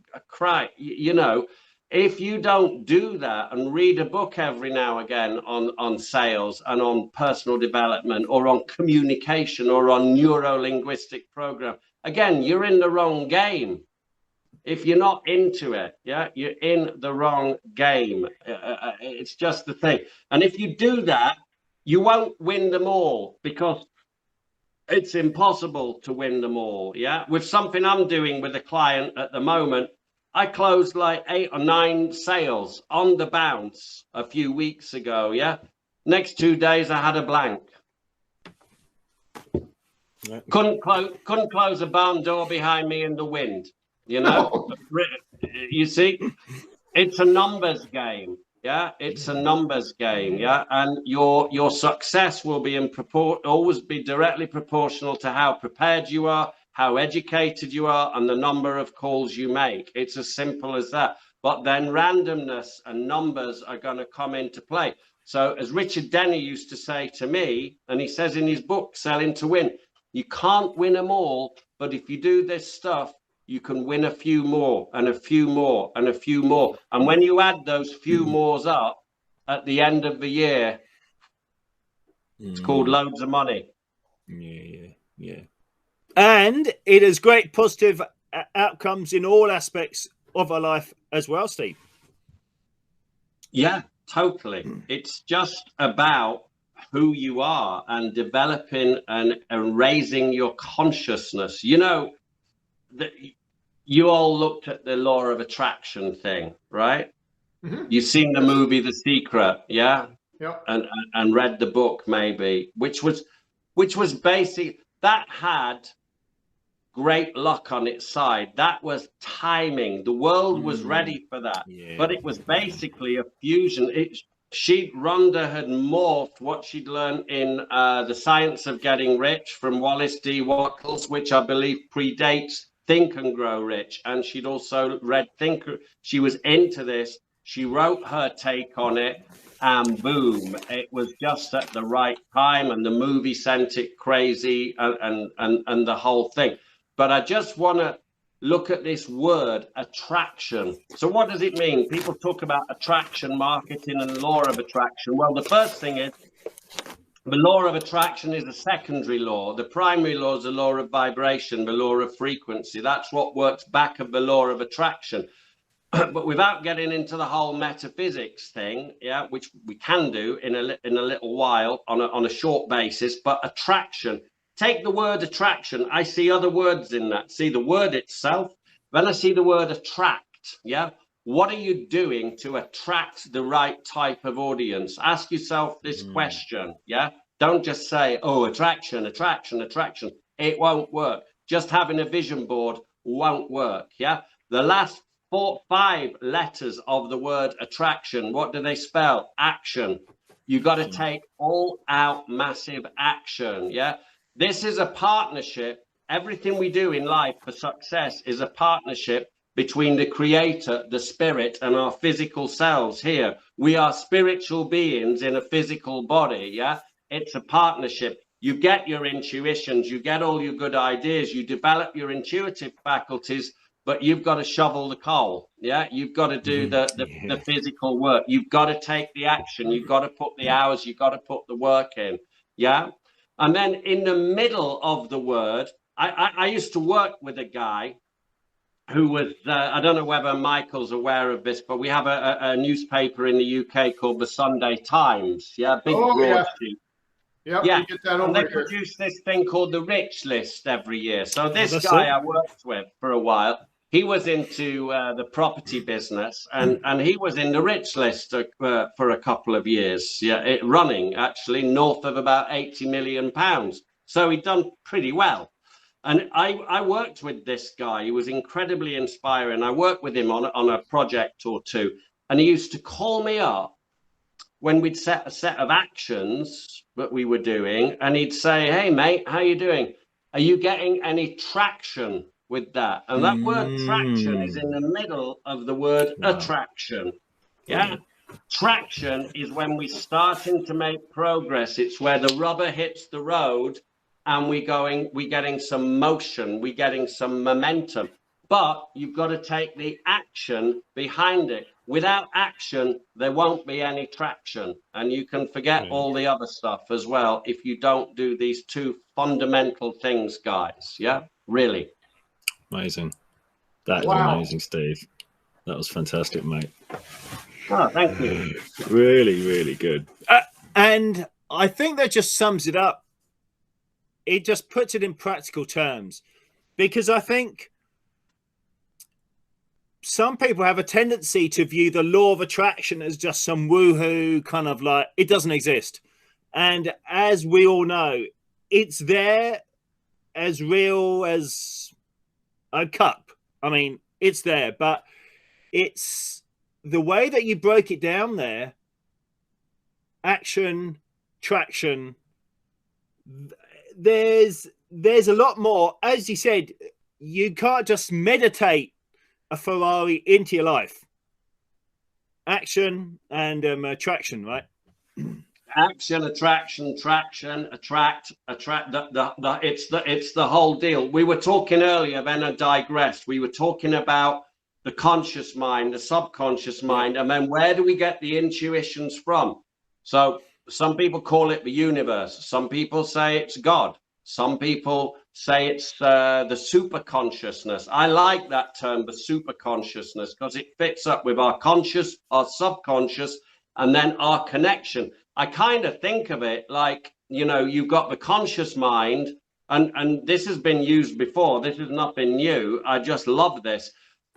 you know. If you don't do that and read a book every now and again on sales and on personal development or on communication or on neuro-linguistic program, again, you're in the wrong game. If you're not into it, yeah, you're in the wrong game. It's just the thing. And if you do that, you won't win them all because it's impossible to win them all, yeah? With something I'm doing with a client at the moment, I closed like 8 or 9 sales on the bounce a few weeks ago, yeah? Next 2 days, I had a blank. Couldn't close a barn door behind me in the wind, you know? You see, it's a numbers game, yeah? It's a numbers game, yeah? And your success will be always be directly proportional to how prepared you are, how educated you are, and the number of calls you make. It's as simple as that. But then randomness and numbers are going to come into play. So as Richard Denny used to say to me, and he says in his book, Selling to Win, you can't win them all, but if you do this stuff, you can win a few more and a few more and a few more. And when you add those few mores up at the end of the year, it's called loads of money. Yeah. And it has great positive outcomes in all aspects of our life as well, Steve. Yeah, totally. It's just about who you are and developing and raising your consciousness. You know, you all looked at the law of attraction thing, right? Mm-hmm. You've seen the movie The Secret, yeah? Yeah. And read the book maybe, which was basic. That had great luck on its side. That was timing. The world was ready for that. Yeah. But it was basically a fusion. Rhonda had morphed what she'd learned in The Science of Getting Rich from Wallace D. Wattles, which I believe predates Think and Grow Rich. And she'd also read she was into this. She wrote her take on it, and boom, it was just at the right time, and the movie sent it crazy, and the whole thing. But I just want to look at this word, attraction. So what does it mean? People talk about attraction marketing and law of attraction. Well, the first thing is the law of attraction is a secondary law. The primary law is the law of vibration, the law of frequency. That's what works back of the law of attraction. But without getting into the whole metaphysics thing, yeah, which we can do in a little while on a short basis, but attraction. Take the word attraction. I see other words in that. See the word itself. Then I see the word attract. Yeah. What are you doing to attract the right type of audience? Ask yourself this question. Yeah. Don't just say, oh, attraction. It won't work. Just having a vision board won't work. Yeah. The last 5 letters of the word attraction, what do they spell? Action. You got to take all out massive action. Yeah. This is a partnership. Everything we do in life for success is a partnership between the creator, the spirit, and our physical selves here. We are spiritual beings in a physical body, yeah? It's a partnership. You get your intuitions, you get all your good ideas, you develop your intuitive faculties, but you've got to shovel the coal, yeah? You've got to do the physical work. You've got to take the action. You've got to put the hours. You've got to put the work in, yeah? And then in the middle of the word, I used to work with a guy who was, I don't know whether Michael's aware of this, but we have a newspaper in the UK called the Sunday Times. Yeah, big broadsheet. Yep, yeah, get that and they produce this thing called the Rich List every year. So this guy I worked with for a while, he was into the property business, and he was in the rich list for a couple of years, running actually north of about 80 million pounds. So he'd done pretty well. And I worked with this guy. He was incredibly inspiring. I worked with him on a project or two, and he used to call me up when we'd set a set of actions that we were doing, and he'd say, "Hey mate, how you doing? Are you getting any traction with that?" And that word traction is in the middle of the word attraction. Yeah. Traction is when we're starting to make progress. It's where the rubber hits the road and we're getting some motion, we're getting some momentum. But you've got to take the action behind it. Without action, there won't be any traction. And you can forget all the other stuff as well if you don't do these two fundamental things, guys. Yeah, really. Amazing. That is amazing, Steve. That was fantastic, mate. Oh, thank you. Really, really good. And I think that just sums it up. It just puts it in practical terms, because I think some people have a tendency to view the law of attraction as just some woohoo kind of like it doesn't exist. And as we all know, it's there as real as a cup. I mean, it's there, but it's the way that you broke it down there. Action, traction. There's a lot more. As you said, you can't just meditate a Ferrari into your life. Action and attraction, right? Action, attraction, traction, attract. It's the whole deal. We were talking earlier, then I digressed. We were talking about the conscious mind, the subconscious mind, and then where do we get the intuitions from? So some people call it the universe. Some people say it's God. Some people say it's the super consciousness. I like that term, the super consciousness, because it fits up with our conscious, our subconscious, and then our connection. I kind of think of it like, you know, you've got the conscious mind, and this has been used before. This is nothing new. I just love this.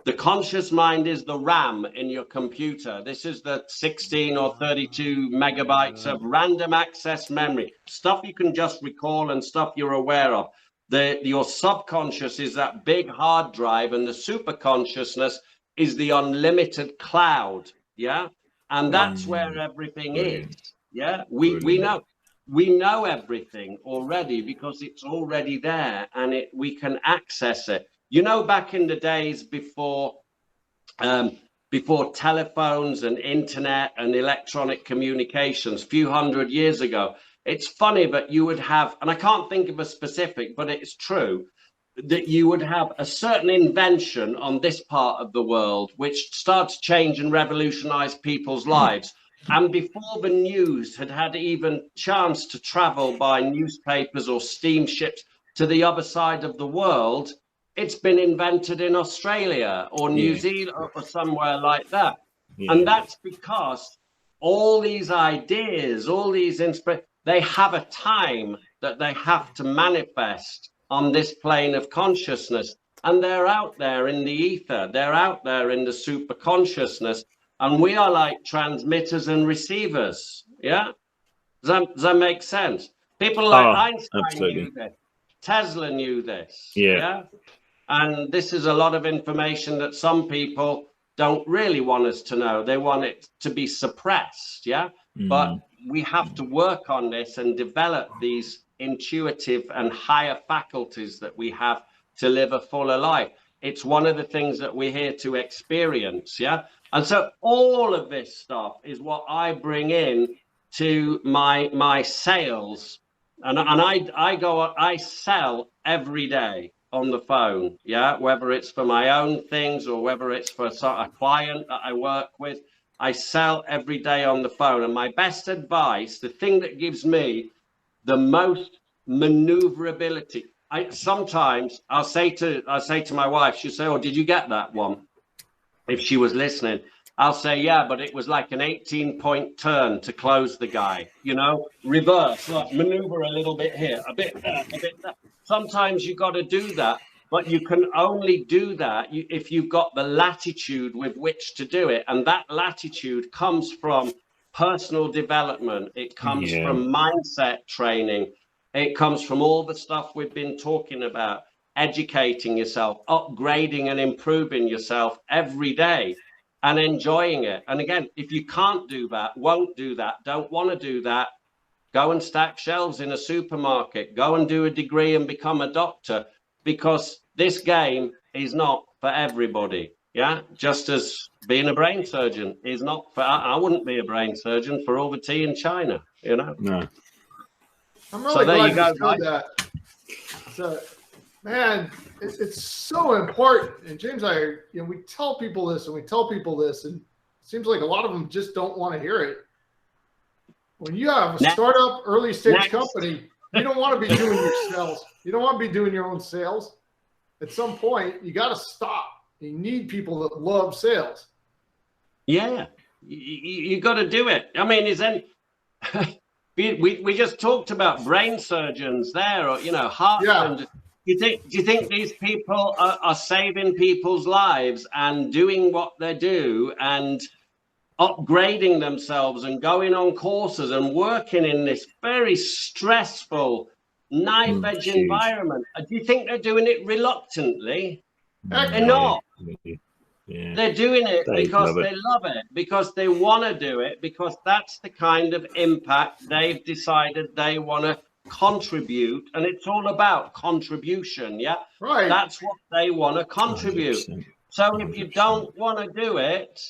The conscious mind is the RAM in your computer. This is the 16 or 32 megabytes of random access memory, stuff you can just recall and stuff you're aware of. Your subconscious is that big hard drive, and the super consciousness is the unlimited cloud. Yeah. And that's where everything is. Yeah. We know everything already because it's already there, and we can access it. You know, back in the days before telephones and internet and electronic communications, few hundred years ago, it's funny, but you would have, and I can't think of a specific, but it's true, that you would have a certain invention on this part of the world which started to change and revolutionize people's lives. And before the news had even chance to travel by newspapers or steamships to the other side of the world, it's been invented in Australia or New Zealand or somewhere like that. And that's because all these ideas, all these inspirations, they have a time that they have to manifest on this plane of consciousness. And they're out there in the ether. They're out there in the super consciousness. And we are like transmitters and receivers. Yeah? Does that make sense? People like Einstein knew this. Tesla knew this. Yeah? And this is a lot of information that some people don't really want us to know. They want it to be suppressed, yeah? But we have to work on this and develop these intuitive and higher faculties that we have to live a fuller life. It's one of the things that we're here to experience, yeah? And so all of this stuff is what I bring in to my sales. And I sell every day on the phone, yeah, whether it's for my own things or whether it's for a client that I work with. I sell every day on the phone. And my best advice, the thing that gives me the most maneuverability, sometimes I'll say to my wife, she'll say, "Oh, did you get that one?" If she was listening, I'll say, "Yeah, but it was like an 18-point turn to close the guy, you know, reverse, look, maneuver a little bit here, a bit there, a bit there." Sometimes you got to do that But you can only do that if you've got the latitude with which to do it. And that latitude comes from personal development. It comes from mindset training. It comes from all the stuff we've been talking about, educating yourself, upgrading and improving yourself every day and enjoying it. And again, if you can't do that, won't do that, don't want to do that, go and stack shelves in a supermarket, go and do a degree and become a doctor, because this game is not for everybody. Yeah, just as being a brain surgeon is not for, I wouldn't be a brain surgeon for all the tea in China, you know. No. I'm really So there glad you go, you said that. So, man, it's so important. And James, we tell people this and it seems like a lot of them just don't want to hear it. When you have a startup, early stage company, you don't want to be doing your sales. You don't want to be doing your own sales. At some point, you got to stop. You need people that love sales. Yeah, you got to do it. I mean, we just talked about brain surgeons there, or heart. Yeah. Do you think these people are saving people's lives and doing what they do and upgrading themselves and going on courses and working in this very stressful, knife-edge environment? Do you think they're doing it reluctantly? They're not. Yeah. They're doing it because they love it, because they want to do it, because that's the kind of impact they've decided they want to contribute. And it's all about contribution. Yeah, right. That's what they want to contribute. 100%. So if you don't want to do it,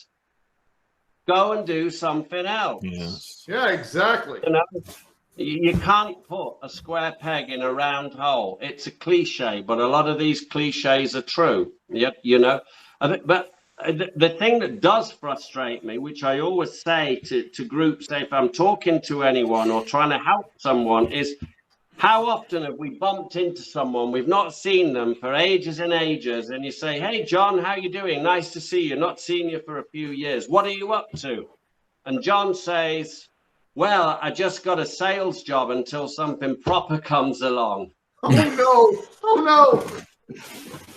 go and do something else. Yes. Yeah, exactly. You can't put a square peg in a round hole. It's a cliche, but a lot of these cliches are true. Yep, But the thing that does frustrate me, which I always say to groups, if I'm talking to anyone or trying to help someone, is how often have we bumped into someone, we've not seen them for ages and ages, and you say, "Hey, John, how you doing? Nice to see you. Not seen you for a few years. What are you up to?" And John says, "Well, I just got a sales job until something proper comes along." Oh, no. Oh, no.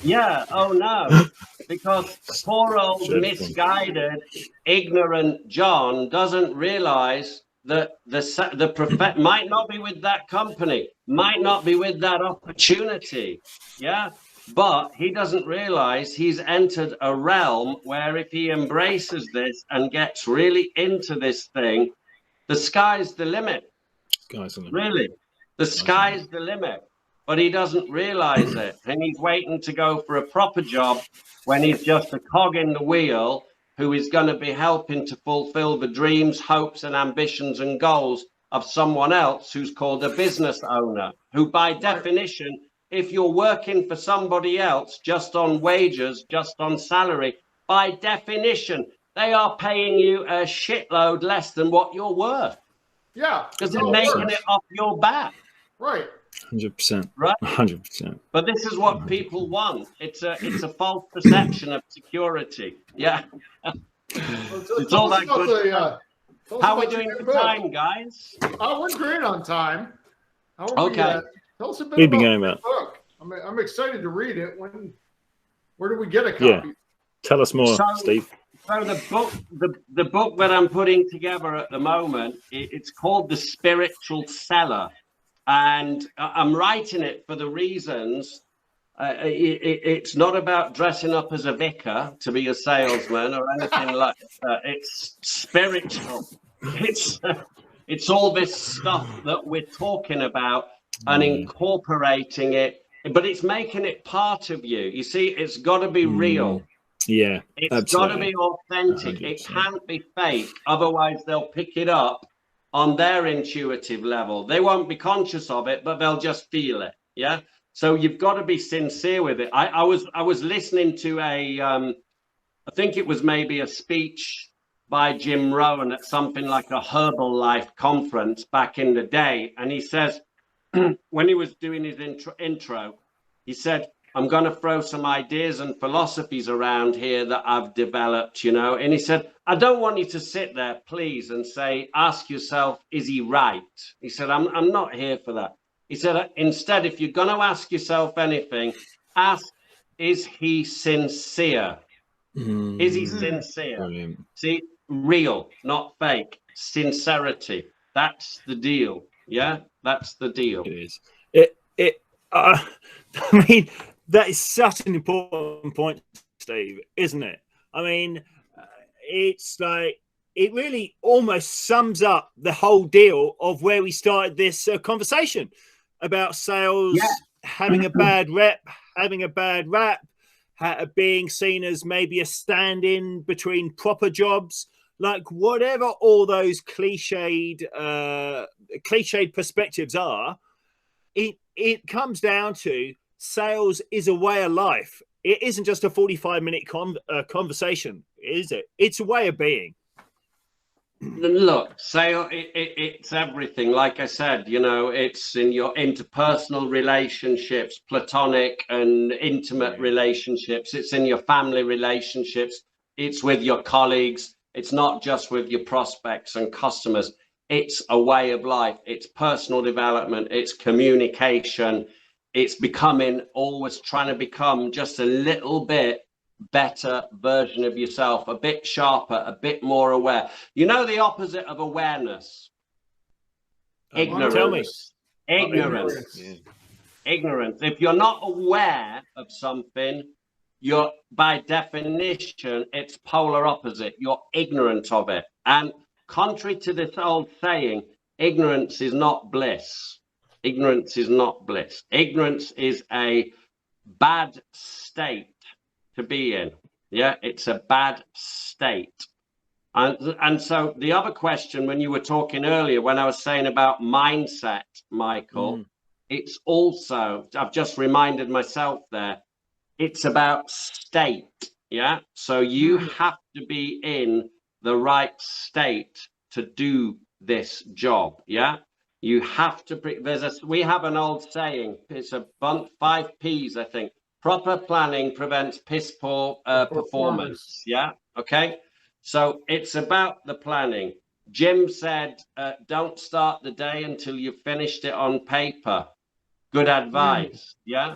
Yeah, oh, no. Because poor old misguided, ignorant John doesn't realize that the prophet might not be with that company, might not be with that opportunity. Yeah, but he doesn't realize he's entered a realm where if he embraces this and gets really into this thing, the sky's the limit. Really, the sky's the limit. But he doesn't realize it. And he's waiting to go for a proper job when he's just a cog in the wheel who is going to be helping to fulfill the dreams, hopes, and ambitions and goals of someone else who's called a business owner, who by definition, if you're working for somebody else just on wages, just on salary, by definition, they are paying you a shitload less than what you're worth. Yeah. Because they're making it off your back. Right. 100%. Right. 100%. But this is what 100%. People want. It's a false perception of security. Yeah. It's all that good. How are we doing for time, guys? We're great on time. Okay. Tell us a bit about the book. I'm excited to read it. Where do we get a copy? Yeah. Tell us more, Steve. So the book that I'm putting together at the moment, it's called The Spiritual Seller. And I'm writing it for the reasons, it's not about dressing up as a vicar to be a salesman or anything like that. It's spiritual. It's all this stuff that we're talking about and incorporating it, but it's making it part of you. You see, it's got to be real. Yeah, it's got to be authentic. 100%. It can't be fake. Otherwise, they'll pick it up on their intuitive level. They won't be conscious of it, but they'll just feel it. Yeah. So you've got to be sincere with it. I was listening to I think it was maybe a speech by Jim Rohn at something like a Herbalife conference back in the day. And he says, when he was doing his intro, he said, "I'm going to throw some ideas and philosophies around here that I've developed, And he said, "I don't want you to sit there, please, and say, ask yourself, is he right?" He said, I'm not here for that. He said, instead, if you're going to ask yourself anything, ask, is he sincere? Is he sincere? Brilliant. See, real, not fake. Sincerity. That's the deal. Yeah, that's the deal. It is. I mean, that is such an important point, Steve, isn't it? I mean, it's like it really almost sums up the whole deal of where we started this conversation about sales having a bad rep, having a bad rap, being seen as maybe a stand-in between proper jobs, like whatever all those cliched perspectives are. It comes down to sales is a way of life. It isn't just a 45-minute conversation, is it? It's a way of being. Look, sale, it's everything. Like I said, you know, it's in your interpersonal relationships, platonic and intimate relationships. It's in your family relationships. It's with your colleagues. It's not just with your prospects and customers. It's a way of life. It's personal development. It's communication. It's becoming, always trying to become just a little bit better version of yourself, a bit sharper, a bit more aware. You know the opposite of awareness? Ignorance. Tell me. Ignorance. Ignorance. If you're not aware of something, you're, by definition, it's polar opposite. You're ignorant of it. And contrary to this old saying, ignorance is not bliss. Ignorance is not bliss. Ignorance is a bad state to be in. Yeah, it's a bad state. And so the other question, when you were talking earlier, when I was saying about mindset, Michael, it's also, I've just reminded myself there, it's about state. Yeah, so you have to be in the right state to do this job. Yeah, you have to, we have an old saying, it's a 5 P's, I think. Proper planning prevents piss poor performance. Yeah. Okay. So it's about the planning. Jim said, don't start the day until you've finished it on paper. Good advice. Yeah.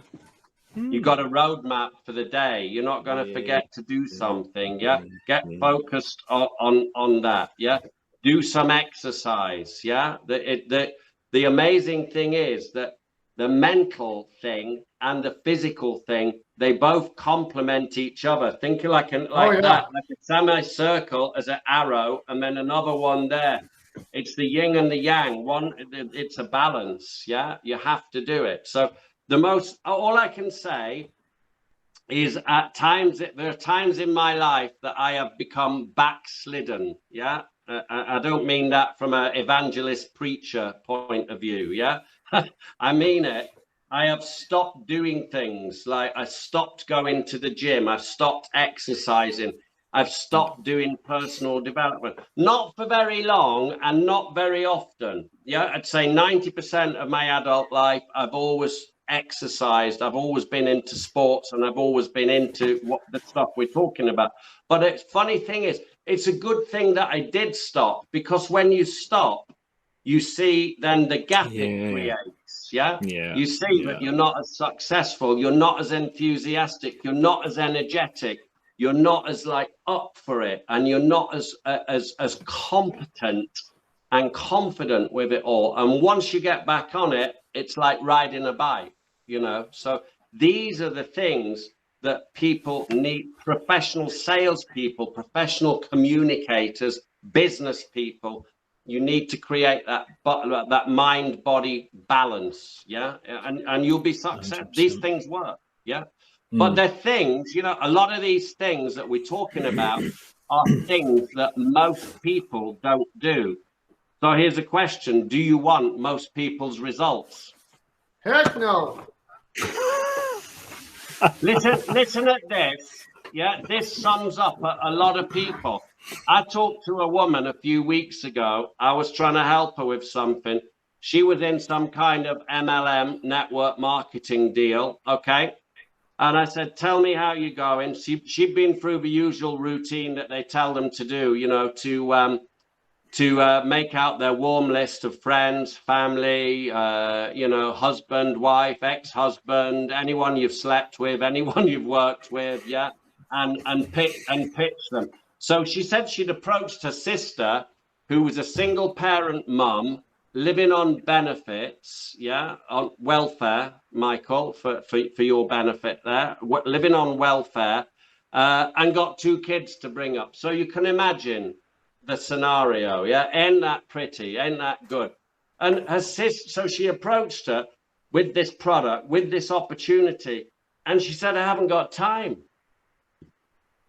You got a roadmap for the day. You're not going to forget to do something. Yeah. Get focused on that. Yeah. Do some exercise. Yeah. The amazing thing is that the mental thing and the physical thing, they both complement each other. Think like that, like a semicircle as an arrow, and then another one there. It's the yin and the yang. One, it's a balance. Yeah, you have to do it. So all I can say is at times, there are times in my life that I have become backslidden. Yeah. I don't mean that from an evangelist preacher point of view. Yeah. I mean it. I have stopped doing things, like I stopped going to the gym. I've stopped exercising. I've stopped doing personal development, not for very long and not very often. Yeah, I'd say 90% of my adult life, I've always exercised. I've always been into sports, and I've always been into what the stuff we're talking about. But the funny thing is, it's a good thing that I did stop, because when you stop, you see then the gap it creates. You see that you're not as successful, you're not as enthusiastic, you're not as energetic, you're not as like up for it, and you're not as competent and confident with it all. And once you get back on it, it's like riding a bike, you know. So these are the things that people need: professional salespeople, professional communicators, business people. You need to create that mind-body balance, yeah, and you'll be successful. These things work, yeah. But they're things, you know, a lot of these things that we're talking about are things that most people don't do. So here's a question: do you want most people's results? Heck no. Listen at this. Yeah, this sums up a lot of people. I talked to a woman a few weeks ago. I was trying to help her with something. She was in some kind of MLM, network marketing deal. Okay. And I said, tell me how you're going. She'd been through the usual routine that they tell them to do, you know, to make out their warm list of friends, family, husband, wife, ex-husband, anyone you've slept with, anyone you've worked with, yeah, and pitch them. So she said she'd approached her sister, who was a single parent mum, living on benefits, yeah, on welfare, Michael, for your benefit there, living on welfare, and got 2 kids to bring up. So you can imagine the scenario, yeah, ain't that pretty, ain't that good? And her sister, so she approached her with this product, with this opportunity, and she said, I haven't got time.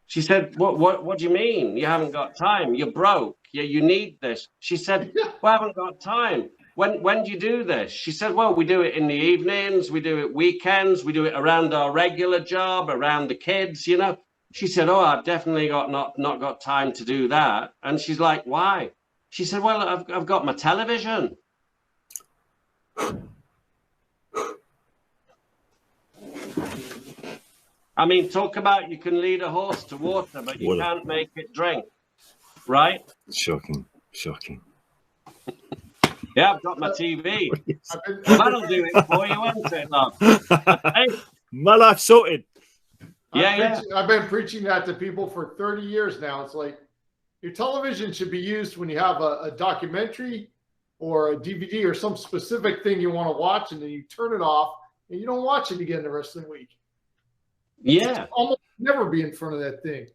She said, what do you mean you haven't got time? You're broke. Yeah, you need this. She said, well, I haven't got time. When do you do this? She said, well, we do it in the evenings, we do it weekends, we do it around our regular job, around the kids, you know. She said, oh, I've definitely not got time to do that. And she's like, why? She said, well, I've got my television. I mean, talk about you can lead a horse to water, but you can't make it drink, right? Shocking. Yeah, I've got my TV. That'll do it for you, won't it, love? Hey. My life's sorted. I've been preaching that to people for 30 years now. It's like your television should be used when you have a documentary or a DVD or some specific thing you want to watch, and then you turn it off and you don't watch it again the rest of the week. Yeah. Almost never be in front of that thing.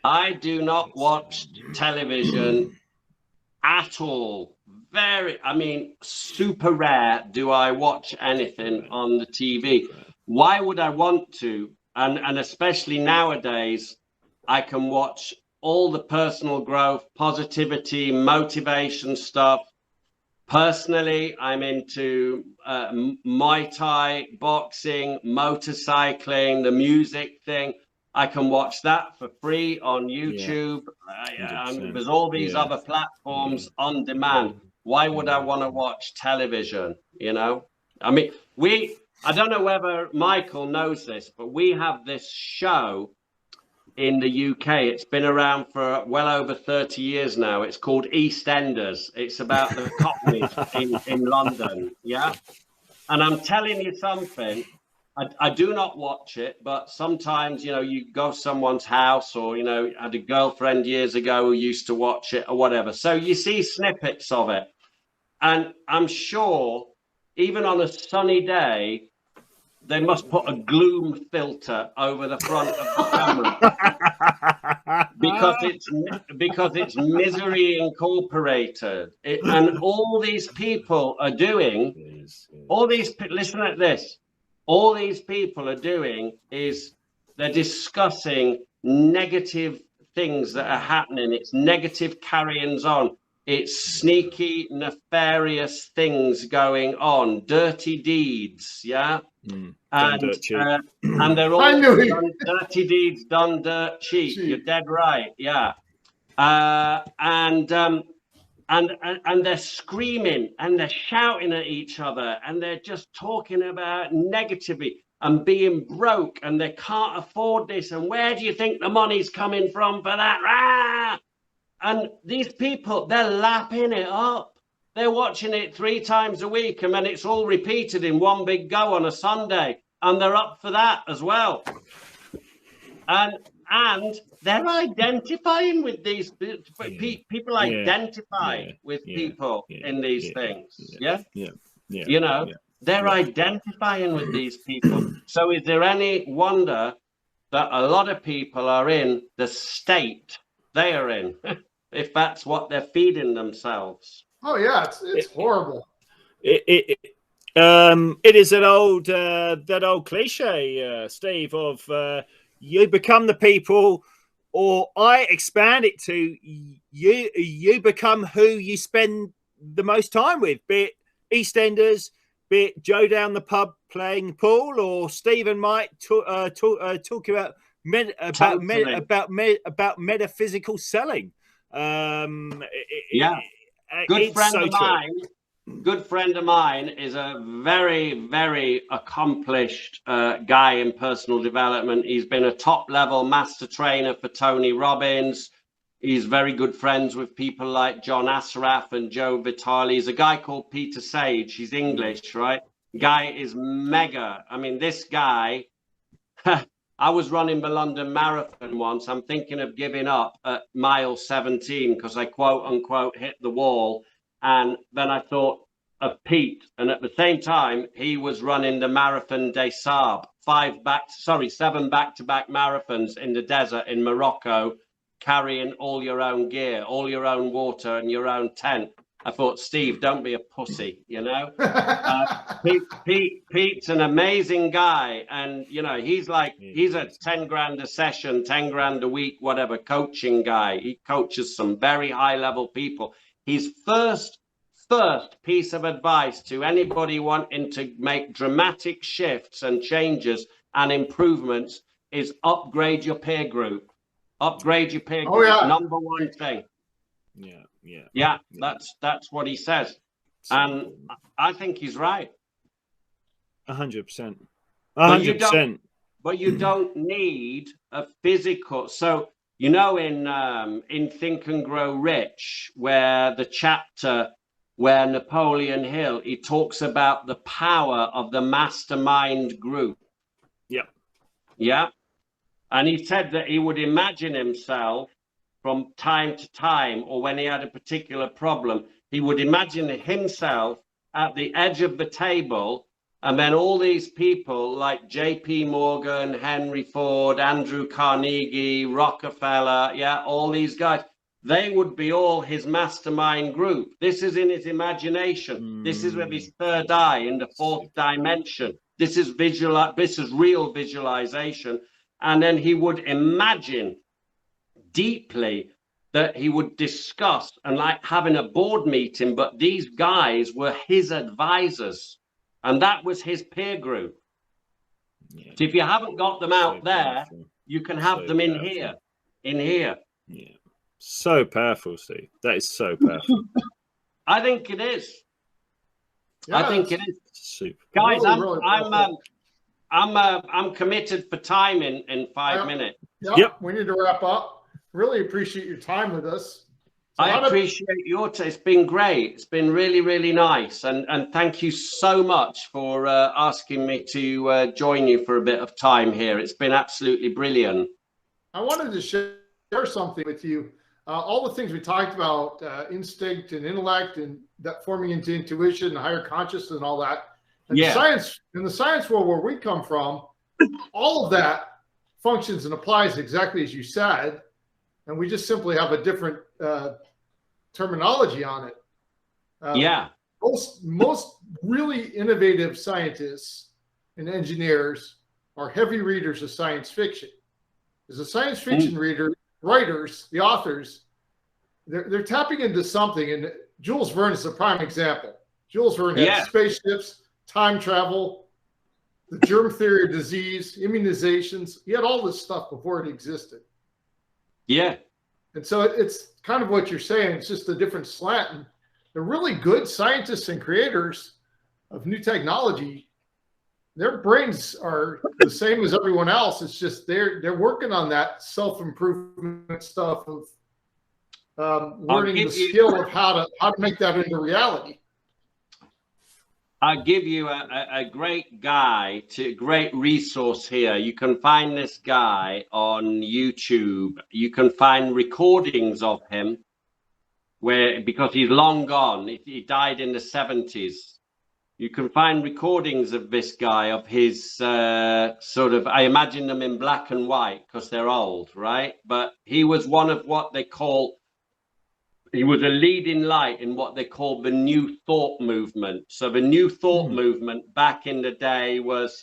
I do not watch television at all. Super rare do I watch anything on the TV. Why would I want to? And especially nowadays, I can watch all the personal growth, positivity, motivation stuff. Personally, I'm into Muay Thai, boxing, motorcycling, the music thing. I can watch that for free on YouTube. There's all these other platforms on demand. Why would I want to watch television? You know, I mean, I don't know whether Michael knows this, but we have this show in the UK. It's been around for well over 30 years now. It's called EastEnders. It's about the Cockneys in London. Yeah. And I'm telling you something, I do not watch it, but sometimes, you know, you go to someone's house or, you know, I had a girlfriend years ago who used to watch it or whatever. So you see snippets of it. And I'm sure even on a sunny day, they must put a gloom filter over the front of the camera because it's Misery Incorporated. And all these people are doing, listen at this, all these people are doing is they're discussing negative things that are happening. It's negative carryings on. It's sneaky, nefarious things going on, dirty deeds, yeah? And they're all done, dirty deeds done dirt cheap. You're dead right, yeah. And they're screaming and they're shouting at each other and they're just talking about negativity and being broke and they can't afford this and where do you think the money's coming from for that? Ah! And these people, they're lapping it up. They're watching it 3 times a week and then it's all repeated in one big go on a Sunday. And they're up for that as well. And they're identifying with these people identify with people in these things. Yeah. You know, they're identifying with these people. So is there any wonder that a lot of people are in the state they are in, if that's what they're feeding themselves? Oh yeah, it's horrible. It is that old cliche, Steve, of you become the people, or I expand it to you become who you spend the most time with, be it EastEnders, be it Joe down the pub playing pool, or Steve and Mike talking about metaphysical selling. Good friend of mine is a very, very accomplished guy in personal development. He's been a top level master trainer for Tony Robbins. He's very good friends with people like John Asraf and Joe Vitale. He's a guy called Peter Sage. He's English, right? Guy is mega. I mean, this guy, I was running the London Marathon once. I'm thinking of giving up at mile 17 because I quote unquote hit the wall. And then I thought of Pete. And at the same time, he was running the Marathon des Sables, 7 back-to-back marathons in the desert in Morocco, carrying all your own gear, all your own water and your own tent. I thought, Steve, don't be a pussy, you know. Pete's an amazing guy, and you know he's a 10 grand a session, 10 grand a week, whatever coaching guy. He coaches some very high level people. His first piece of advice to anybody wanting to make dramatic shifts and changes and improvements is upgrade your peer group. Upgrade your peer group. Oh, yeah. Number one thing. Yeah. That's what he says, and I think he's right. 100%. 100%. But you don't need a physical. So you know, in Think and Grow Rich, where the chapter where Napoleon Hill, he talks about the power of the mastermind group. Yeah. And he said that he would imagine himself from time to time, or when he had a particular problem, he would imagine himself at the edge of the table, and then all these people like J.P. Morgan, Henry Ford, Andrew Carnegie, Rockefeller, all these guys, they would be all his mastermind group. This is in his imagination. This is with his third eye in the fourth dimension. This is real visualization. And then he would imagine deeply that he would discuss and like having a board meeting, but these guys were his advisors and that was his peer group. So if you haven't got them out there, you can have them in here. Yeah. So powerful, Steve. That is so powerful. I think it is. Yeah, I think it is. Super. Guys, I'm committed for time in 5 minutes. Yep. We need to wrap up. Really appreciate your time with us. I appreciate your time. It's been great. It's been really, really nice. And thank you so much for asking me to join you for a bit of time here. It's been absolutely brilliant. I wanted to share something with you. All the things we talked about, instinct and intellect and that forming into intuition, higher consciousness and all that. And in the science world where we come from, all of that functions and applies exactly as you said. And we just simply have a different terminology on it. Most really innovative scientists and engineers are heavy readers of science fiction. As a science fiction writers, the authors, they're tapping into something. And Jules Verne is a prime example. Jules Verne had spaceships, time travel, the germ theory of disease, immunizations. He had all this stuff before it existed. Yeah. And so it's kind of what you're saying. It's just a different slant. And the really good scientists and creators of new technology, their brains are the same as everyone else. It's just they're working on that self-improvement stuff of learning the skill of how to make that into reality. I'll give you a great great resource here. You can find this guy on YouTube. You can find recordings of him because he's long gone. He died in the 70s. You can find recordings of this guy, of his I imagine them in black and white because they're old, right? But he was one of he was a leading light in what they call the New Thought movement. So the New Thought movement back in the day was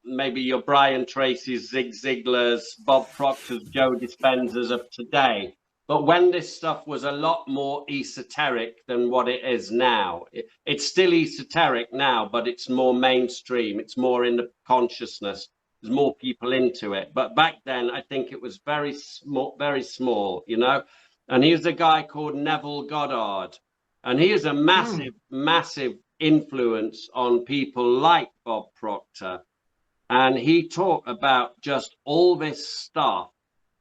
maybe your Brian Tracy's, Zig Ziglar's, Bob Proctor's, Joe Dispenza''s of today. But when this stuff was a lot more esoteric than what it is now. It's still esoteric now, but it's more mainstream. It's more in the consciousness. There's more people into it. But back then, I think it was very small, you know. And here's a guy called Neville Goddard. And he is a massive influence on people like Bob Proctor. And he talked about just all this stuff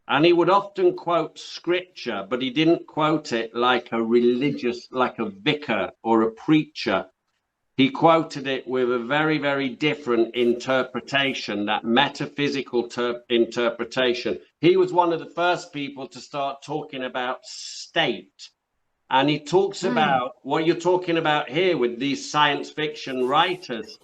And he would often quote scripture, but he didn't quote it like a religious, like a vicar or a preacher. He quoted it with a very, very different interpretation, that metaphysical interpretation. He was one of the first people to start talking about state. And he talks about what you're talking about here with these science fiction writers.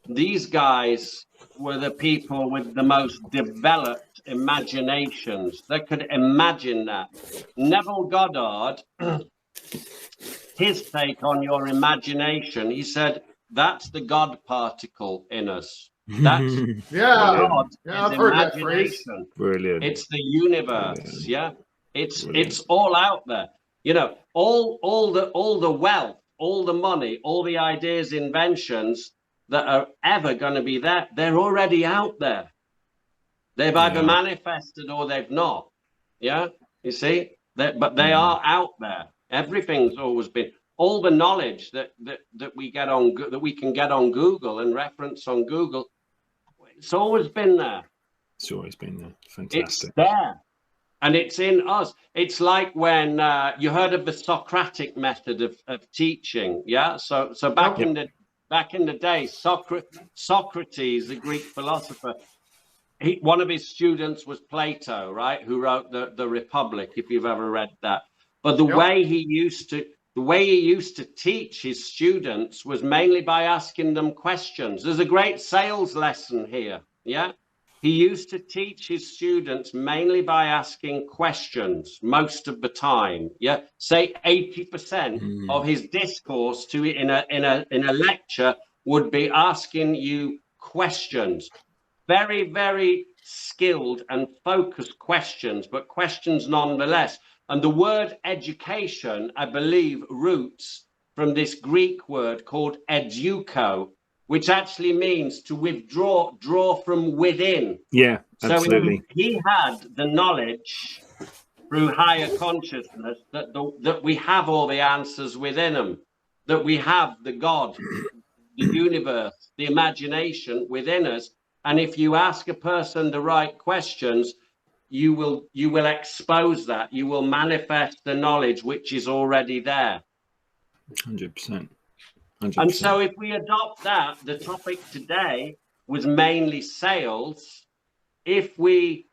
These guys were the people with the most developed imaginations. They could imagine that. Neville Goddard, his take on your imagination, he said, that's the God particle in us. That's God, I've heard that phrase. Brilliant. It's the universe. Brilliant. It's all out there. You know, all the wealth, all the money, all the ideas, inventions that are ever going to be there, they're already out there. They've either manifested or they've not. Yeah, you see, but they are out there. Everything's always been, all the knowledge that we get on, that we can get on Google and reference on Google, it's always been there. It's always been there. Fantastic. It's there. And it's in us. It's like when you heard of the Socratic method of teaching. Yeah. So back in the day, Socrates, the Greek philosopher, one of his students was Plato, right? Who wrote the Republic, if you've ever read that. But the way he used to teach his students was mainly by asking them questions. There's a great sales lesson here. Yeah. He used to teach his students mainly by asking questions most of the time. Yeah, say 80% of his discourse in a lecture would be asking you questions. Very, very skilled and focused questions, but questions nonetheless. And the word education, I believe, roots from this Greek word called educo, which actually means to withdraw, draw from within. Yeah, absolutely. So he had the knowledge through higher consciousness that we have all the answers within him, that we have the God, the universe, the imagination within us. And if you ask a person the right questions, you will expose that. You will manifest the knowledge which is already there. 100%. 100%. And so if we adopt that, the topic today was mainly sales. If we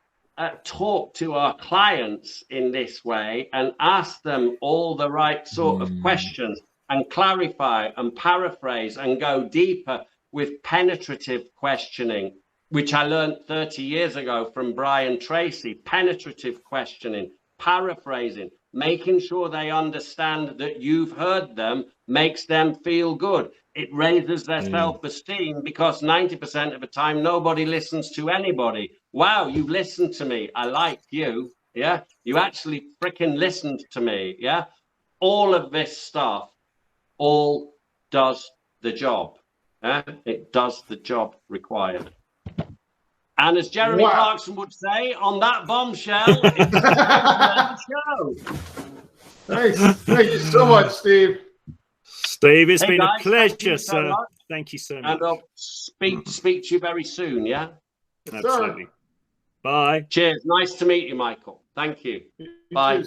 talk to our clients in this way and ask them all the right sort of questions and clarify and paraphrase and go deeper with penetrative questioning, which I learned 30 years ago from Brian Tracy, penetrative questioning, paraphrasing, making sure they understand that you've heard them, makes them feel good. It raises their self-esteem, because 90% of the time, nobody listens to anybody. Wow, you've listened to me. I like you. Yeah. You actually freaking listened to me. Yeah. All of this stuff all does the job. It does the job required. And as Jeremy Clarkson would say, on that bombshell, it's the show. Nice. Thank you so much, Steve. Steve, it's been a pleasure, sir. Thank you so much. And I'll speak to you very soon, yeah? Absolutely. Bye. Cheers. Nice to meet you, Michael. Thank you. Bye.